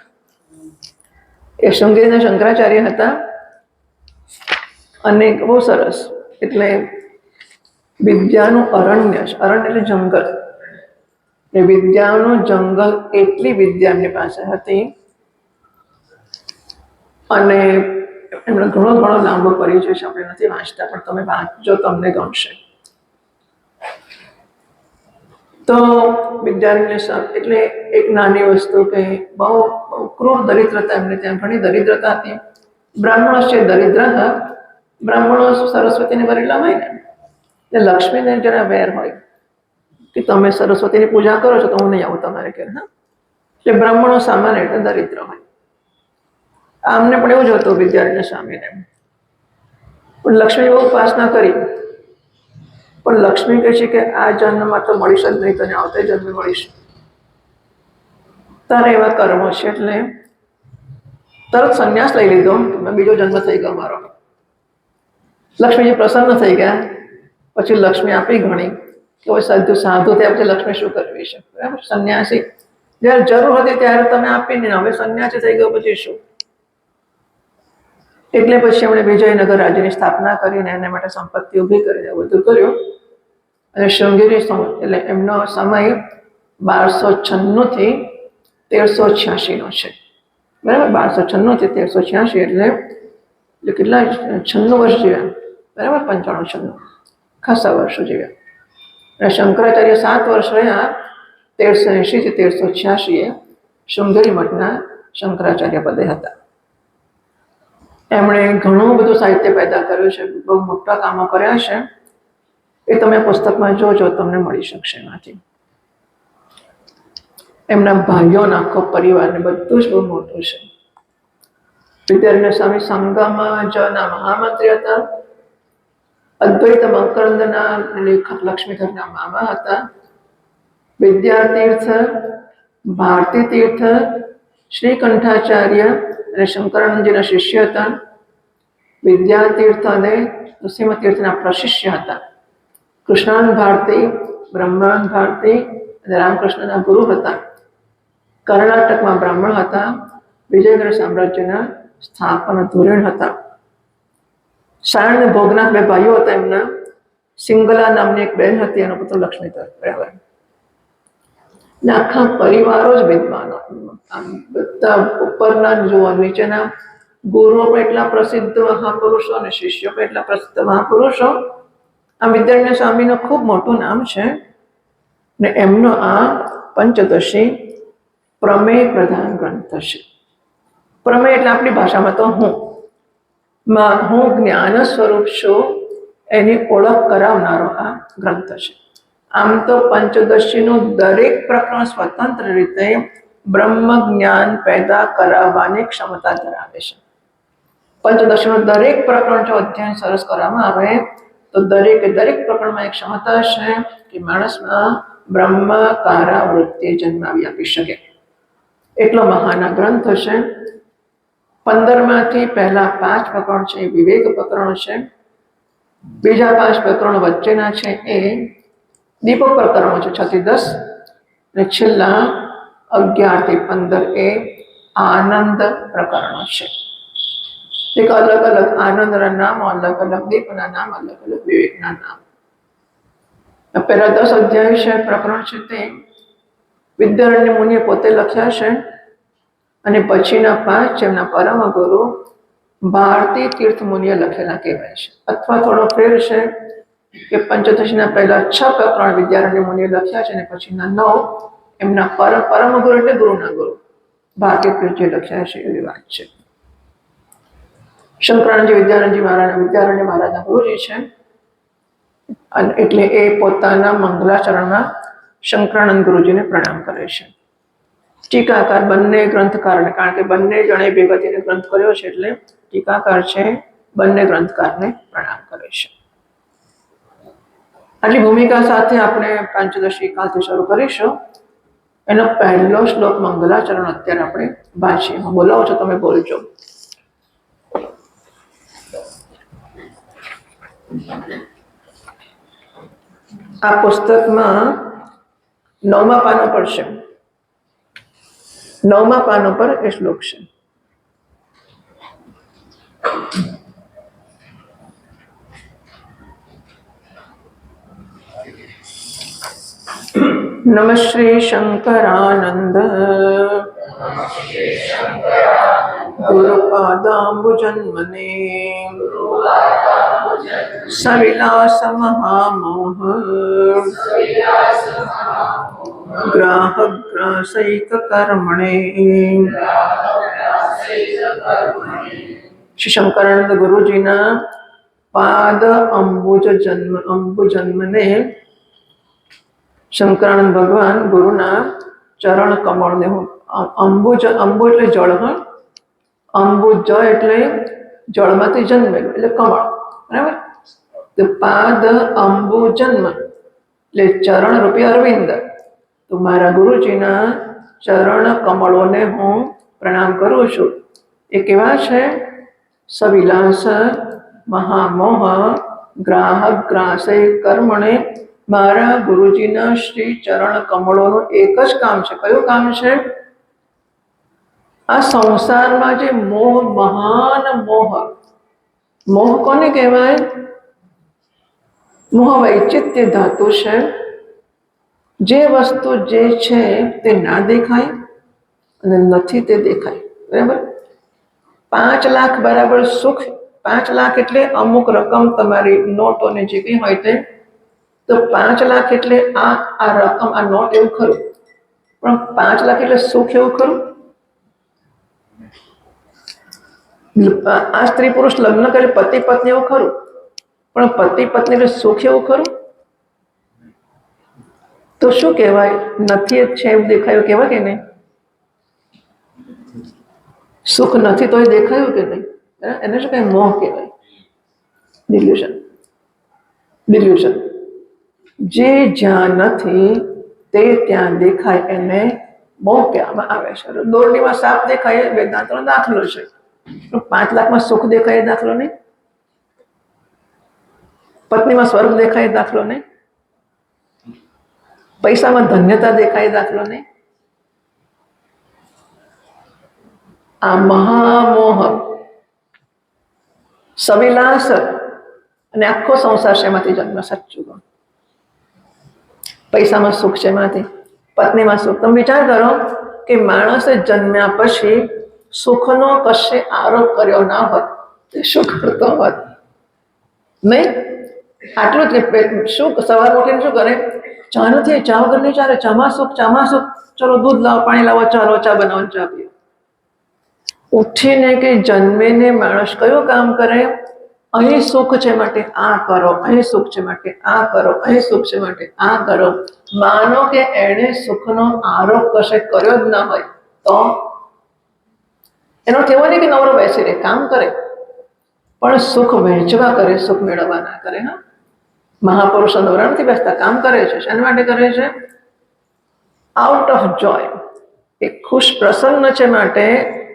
એ શૃંગેરીના શંકરાચાર્ય હતા અને બહુ સરસ. એટલે વિદ્યાનું અરણ્ય છે. અરણ્ય એટલે જંગલ. એ વિદ્યાનું જંગલ એટલી વિદ્યા એમની પાસે હતી અને એમનો ઘણો લાંબો પરિચય છે. આપણે નથી વાંચતા, પણ તમે વાંચજો, તમને ગમશે. તો વિદ્યારણ્ય એટલે એક નાની વસ્તુ કે બહુ ક્રૂર દરિદ્રતા એમને ત્યાં ઘણી દરિદ્રતા હતી. બ્રાહ્મણો છે દરિદ્ર. બ્રાહ્મણો સરસ્વતીને ભરેલા હોય ને, એટલે લક્ષ્મીને જરા વેર હોય કે તમે સરસ્વતીની પૂજા કરો છો તો હું નહીં આવું તમારે ઘેર. હા, એટલે બ્રાહ્મણો સામાન્ય રીતે દરિદ્ર હોય. આમને પણ એવું જ હતું વિદ્યારણ્ય સ્વામીને. પણ લક્ષ્મી બહુ ઉપાસના કરી, પણ લક્ષ્મી કહે છે કે આ જન્મમાં તો મળીશ જ નહીં, તને આવતા જન્મે મળીશ. તારે એવા કર્મો છે એટલે તરત સંન્યાસ લઈ લીધો. બીજો જન્મ થઈ ગયો મારો. લક્ષ્મીજી પ્રસન્ન થઈ ગયા. પછી લક્ષ્મી આપી ઘણી કે હવે સાધુ થયા પછી લક્ષ્મી શું કરવી છે? બરાબર, સંન્યાસી જ્યારે જરૂર હતી ત્યારે તમે આપી નહીં, હવે સંન્યાસી થઈ ગયો પછી શું? એટલે પછી એમણે વિજયનગર રાજ્યની સ્થાપના કરીને એના માટે સંપત્તિ ઊભી કરીને બધું કર્યું. અને શૃંગેરી એટલે એમનો સમય 1296 થી 1386 નો છે. બરાબર, 1296 થી 1386 એટલે કેટલા 96 વર્ષ જીવ્યા. બરાબર, 95-96 ખાસા વર્ષો જીવ્યા. અને શંકરાચાર્ય 7 વર્ષ રહ્યા, 1380 થી 1386 શૃંગેરી મઠના શંકરાચાર્ય પદે હતા. એમણે ઘણું બધું સાહિત્ય પેદા કર્યું છે, બહુ મોટા કામો કર્યા છે. એ તમે પુસ્તકમાં જોજો, તમને મળી શકશે એમાંથી. એમના ભાઈઓનો આખો પરિવારને બધું જ બહુ મોટું છે. વિદ્યારણ્ય સ્વામી સંગમના મહામંત્રી હતા. અદ્વૈત મકરંદના લેખક લક્ષ્મીધરના મામા હતા. વિદ્યાતીર્થ, ભારતી તીર્થ, શ્રીકંઠાચાર્ય અને શંકરાનંદજીના શિષ્ય હતા. વિદ્યાતીર્થ અને નૃસિંહતીર્થના પ્રશિષ્ય હતા. કૃષ્ણાનંદ ભારતી, બ્રહ્માનંદ ભારતી અને રામકૃષ્ણના ગુરુ હતા. કર્ણાટકમાં બ્રાહ્મણ હતા. વિજયનગર સામ્રાજ્યના સ્થાપન ધોરણ હતા. સાયણ ભોગનાથ 2 ભાઈઓ હતા. એમના સિંગલા નામની એક બહેન હતી, એનો પુત્ર લક્ષ્મીધર. બરાબર. ને આખા પરિવારો જ વિદ્વાનો. આમ બધા ઉપરના જુઓ, નીચેના ગુરુઓ પણ એટલા પ્રસિદ્ધ મહાપુરુષો અને શિષ્યો પણ એટલા પ્રસિદ્ધ મહાપુરુષો. આ વિદ્યારણ્ય સ્વામીનું ખૂબ મોટું નામ છે. ને એમનો આ પંચદશી પ્રમેય પ્રધાન ગ્રંથ છે. પ્રમેય એટલે આપણી ભાષામાં તો હું જ્ઞાન સ્વરૂપ છું એની ઓળખ કરાવનારો આ ગ્રંથ છે. આમ તો પંચદશીનું દરેક પ્રકરણ સ્વતંત્ર રીતે બ્રહ્મ જ્ઞાન પેદા કરાવવાની ક્ષમતા ધરાવે છે. પંચદશીનું દરેક પ્રકરણ જો અધ્યયન સરસ કરવામાં આવે તો દરેક પ્રકરણમાં એક ક્ષમતા છે કે માણસમાં બ્રહ્મકારા વૃત્તિ જન્માવી આપી શકે. એટલો મહાન આ ગ્રંથ છે. 15માંથી પહેલા 5 પ્રકરણ છે એ વિવેક પ્રકરણ છે. બીજા 5 પ્રકરણો વચ્ચેના છે એ દીપક પ્રકરણો છે, 6 થી 10. અને છેલ્લા 11 થી 15 એ આનંદ પ્રકરણો છે. એક અલગ અલગ આનંદના નામ, અલગ અલગ દીપના નામ, અલગ અલગ વિવેકના નામ. પહેલા 10 અધ્યાય છે, પ્રકરણ છે તે વિદ્યારણ્ય મુનિએ પોતે લખ્યા છે. અને પછીના 5 જેમના પરમ ગુરુ ભારતી તીર્થ મુનિએ લખેલા કહેવાય છે. અથવા થોડો ફેર છે કે પંચદશીના પહેલા 6 પ્રકરણ વિદ્યારણ્ય મુનિએ લખ્યા છે અને પછીના 9 એમના પરમ ગુરુ એટલે ગુરુના ગુરુ ભારતી તીર્થે લખ્યા છે. એવી વાત છે. શંકરાનંદજી વિદ્યારણ્ય મહારાજના ગુરુજી છે. અને એટલે એ પોતાના મંગલાચરણમાં શંકરાનંદ ગુરુજીને પ્રણામ કરે છે. ટીકાકાર બંને ગ્રંથકારને, કારણ કે બંને જણે ભેગા થઈને ગ્રંથ કર્યો છે એટલે ટીકાકાર છે, બંને ગ્રંથકારને પ્રણામ કરે છે. આટલી ભૂમિકા સાથે આપણે પંચદશી કાલથી શરૂ કરીશું. એનો પહેલો શ્લોક મંગલાચરણ અત્યારે આપણે વાંચીએ. હું બોલાવું છું, તમે બોલજો. આ પુસ્તકમાં 9મા પાના પર છે. 9મા પાના પર એ શ્લોક છે. નમઃ શ્રી શંકરાનંદ ગુરુપાદાંબુજન્મને સવિલાસ મહામોહ ગ્રાહગ્રાસૈક કર્મણે. શ્રી શંકરાનંદ ગુરુજીના પાદ અંબુજન્મને શંકરાનંદ ભગવાન ગુરુના ચરણ કમળને હું અંબુ એટલે જળ, અંબુજ એટલે જળમાંથી જન્મેલું એટલે કમળ. બરાબર. તો પાદ અંબુ જન્મ એટલે ચરણ રૂપી અરવિંદ. તો મારા ગુરુજીના ચરણ કમળોને હું પ્રણામ કરું છું. એ કેવા છે? સવિલાસ મહામોહ ગ્રાહક ગ્રાસય કર્મણે. મારા ગુરુજીના શ્રી ચરણ કમળોનું એક જ કામ છે. કયું કામ છે? આ સંસારમાં જે મોહ, મહાન મોહ કોને કહેવાય? મોહ વૈચિત્ય ધાતુ છે. જે વસ્તુ જે છે તે ના દેખાય અને નથી તે દેખાય. બરાબર. 5 લાખ બરાબર સુખ, 5 લાખ એટલે અમુક રકમ તમારી નોટો ને જે કંઈ હોય તે, તો 5 લાખ એટલે આ રકમ, આ નોટ એવું ખરું, પણ 5 લાખ એટલે સુખ એવું ખરું? આ સ્ત્રી પુરુષ લગ્ન કરે પતિ પત્ની એવું ખરું, પણ પતિ પત્ની એટલે સુખ એવું ખરું? તો શું કહેવાય? નથી જ છે એવું દેખાયું કહેવાય કે નહીં? સુખ નથી તો એ દેખાયું કે નહીં? એને શું કહેવાય? મોહ કહેવાય, ડિલ્યુશન. ડિલ્યુશન. જે જ્યાં નથી તે ત્યાં દેખાય એને મોહ કહેવામાં આવે છે. દોરડીમાં સાપ દેખાય એ વેદાંતનો દાખલો છે. 5 લાખમાં સુખ દેખાય એ દાખલો નહીં, પત્નીમાં સ્વર્ગ દેખાય એ દાખલો નહીં, પૈસામાં ધન્યતા દેખાય એ દાખલો નહીં. આ મહામોહ, સવિલાસ અને આખો સંસાર શેમાંથી જન્મ? સાચું કહો, પૈસામાં સુખ છે એમાંથી, પત્નીમાં સુખ. તમે વિચાર કરો કે માણસે જન્મ્યા પછી સુખનો કશે આરોપ કર્યો ના હોત તે શું કરતો હોત? નહીં? આટલું જ કે શું સવાર ઉઠીને શું કરે? ચા નથી, ચા વગર નહીં ચાલે, ચામાં સુખ, ચામાં સુખ, ચલો દૂધ લાવો, પાણી લાવો, ચાલો ચા બનાવો, ચા પીઓ. ઉઠીને કે જન્મીને માણસ કયું કામ કરે? અહીં સુખ છે માટે આ કરો, અહીં સુખ છે માટે આ કરો, અહીં સુખ છે માટે આ કરો. માનો કે એણે સુખનો આરોપ કશે કર્યો જ ના હોય તો એનો કહેવાય નહીં કે નવરો બેસી રહે, કામ કરે, પણ સુખ વહેંચવા કરે, સુખ મેળવવા ના કરે. હા, મહાપુરુષો નવરા નથી બેસતા, કામ કરે છે. શાના માટે કરે છે? આઉટ ઓફ જોય, એ ખુશ પ્રસન્ન છે માટે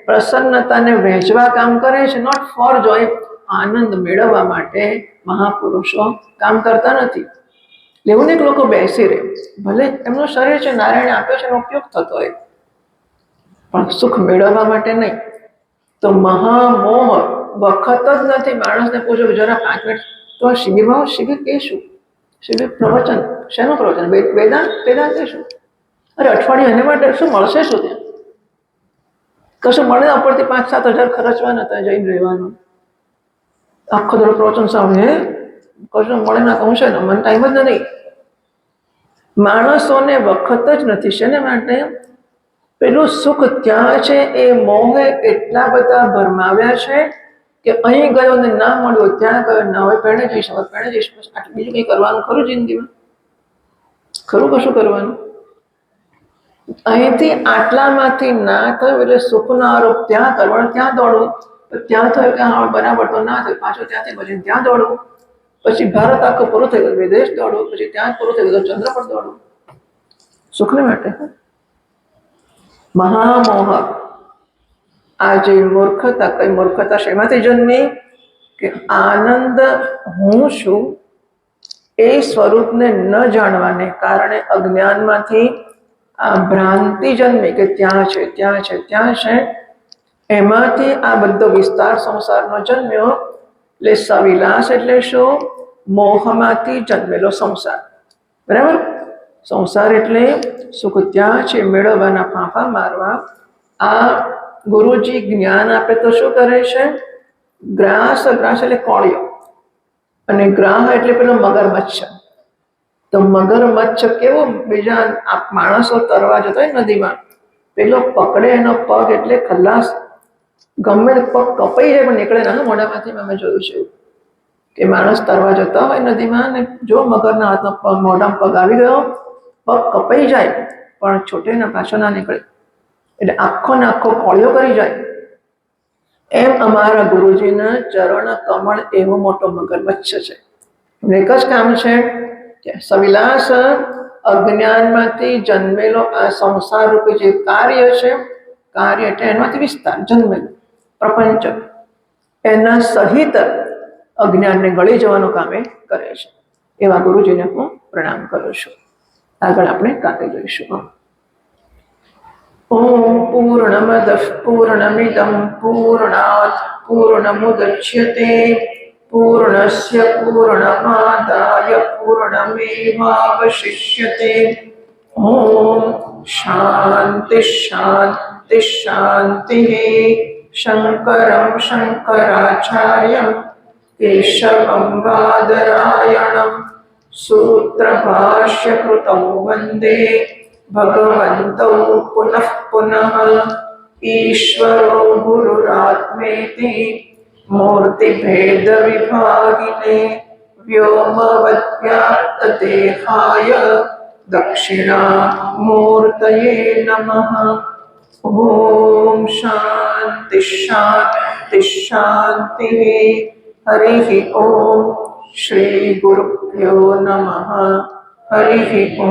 પ્રસન્નતાને વહેંચવા કામ કરે છે, નોટ ફોર જોય. આનંદ મેળવવા માટે મહાપુરુષો કામ કરતા નથી. એવું નહીં કે લોકો બેસી રહે, ભલે એમનું શરીર છે, નારાયણ આપ્યો છે, એનો ઉપયોગ થતો હોય, પણ સુખ મેળવવા માટે નહીં. તો મહામોહ વખત જ નથી. માણસને પૂછો કે જરા 5 મિનિટ તો આ શિબિરમાં, શિબિર એ શું? શિબિર પ્રવચન, શેનું પ્રવચન? વેદાંત. વેદાંત એ શું? અરે અઠવાડિયું એને માટે શું મળશે? શું ત્યાં કશું મળે? ઉપરથી 5-7 હજાર ખર્ચવાના હતા, જઈને રહેવાનું, આખો દડો પ્રવચન સાંભળે, કશું મળે ના કહું છે ને, મને ટાઈમ જ નથી. માણસોને વખત જ નથી. શેને માટે? પેલું સુખ ત્યાં છે એ મોહે એટલા બધા ભરમાવ્યા છે કે અહીં ગયો ને ના મળ્યો, ત્યાં ગયો ના હોય, પેણે જઈશ, હવે પેણે જઈશ, આટલું બીજું કંઈ કરવાનું ખરું જિંદગીમાં? ખરું કશું કરવાનું? અહીંથી આટલામાંથી ના થયું એટલે સુખનો આરોપ ત્યાં કરવાનો, ત્યાં દોડવું, ત્યાં થયું કે હા બરાબર તો ના થયું, પાછું ત્યાંથી પછી ત્યાં દોડવું, પછી ભારત આખું પૂરું થઈ ગયું, વિદેશ દોડવું, પછી ત્યાં પૂરું થઈ ગયું, ચંદ્ર પર દોડવું, સુખને માટે. મહામોહ. આ જે મૂર્ખતા, કઈ મૂર્ખતા શેમાંથી જન્મી? કે આનંદ હું છું એ સ્વરૂપને ન જાણવાને કારણે અજ્ઞાનમાંથી આ ભ્રાંતિ જન્મી કે ત્યાં છે, ત્યાં છે, ત્યાં છે. એમાંથી આ બધો વિસ્તાર સંસારનો જન્મ્યો. એટલે સવિલાસ એટલે શું? મોહમાંથી જન્મેલો સંસાર. બરાબર? સંસાર એટલે સુખ ત્યાં છે, મેળવવાના ફાંફા મારવા. આ ગુરુજી જ્ઞાન આપે તો શું કરે છે? ગ્રાસ, ગ્રાસ એટલે કોળિયો, અને ગ્રાહ એટલે પેલો મગરમચ્છ. તો મગરમચ્છ કેવો બીજા માણસો તરવા જતો હોય નદીમાં, પેલો પકડે એનો પગ એટલે ખલાસ, ગમે પગ કપાઈ જાય પણ નીકળે ના મોઢામાંથી. મેં જોયું છે કે માણસ તરવા જતા હોય નદીમાં ને જો મગરના હાથનો પગ, મોઢામાં પગ આવી ગયો, પગ કપાઈ જાય પણ છૂટે ને પાછો ના નીકળે, એટલે આખો ને આખો કોળિયો કરી જાય. એમ અમારા ગુરુજીના ચરણ કમળ એવો મોટો મગરમચ્છ છે. એક જ કામ છે કે સવિલાસ અજ્ઞાનમાંથી જન્મેલો આ સંસાર રૂપી જે કાર્ય છે, કાર્ય એટલે એમાંથી વિસ્તાર જન્મેલો પ્રપંચ, એના સહિત અજ્ઞાનને ગળી જવાનું કામ એ કરે છે. એવા ગુરુજીને હું પ્રણામ કરું છું. આગળ આપણે કાકે જોઈશું. ઓમ પૂર્ણમદ પૂર્ણમિદં પૂર્ણાત પૂર્ણમુદચ્યતે પૂર્ણસ્ય પૂર્ણમાદાય પૂર્ણમેવાવશિષ્યતે. ઓમ શાંતિ શાંતિ શાંતિ. शङ्करं शङ्कराचार्यं केशवं बादरायणं सूत्रभाष्यकृतौ वन्दे भगवन्तौ पुनः पुनः ईश्वरो गुरुरात्मेति मूर्तिभेदविभागिने व्योमवद्व्याप्तदेहाय दक्षिणामूर्तये नमः। ॐ शान्ति शान्ति शान्तिः। हरिः ॐ श्रीगुरुभ्यो नमः। हरिः ॐ।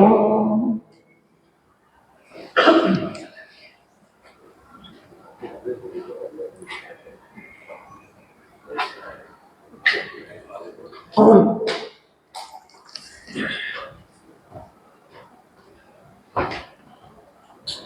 ओम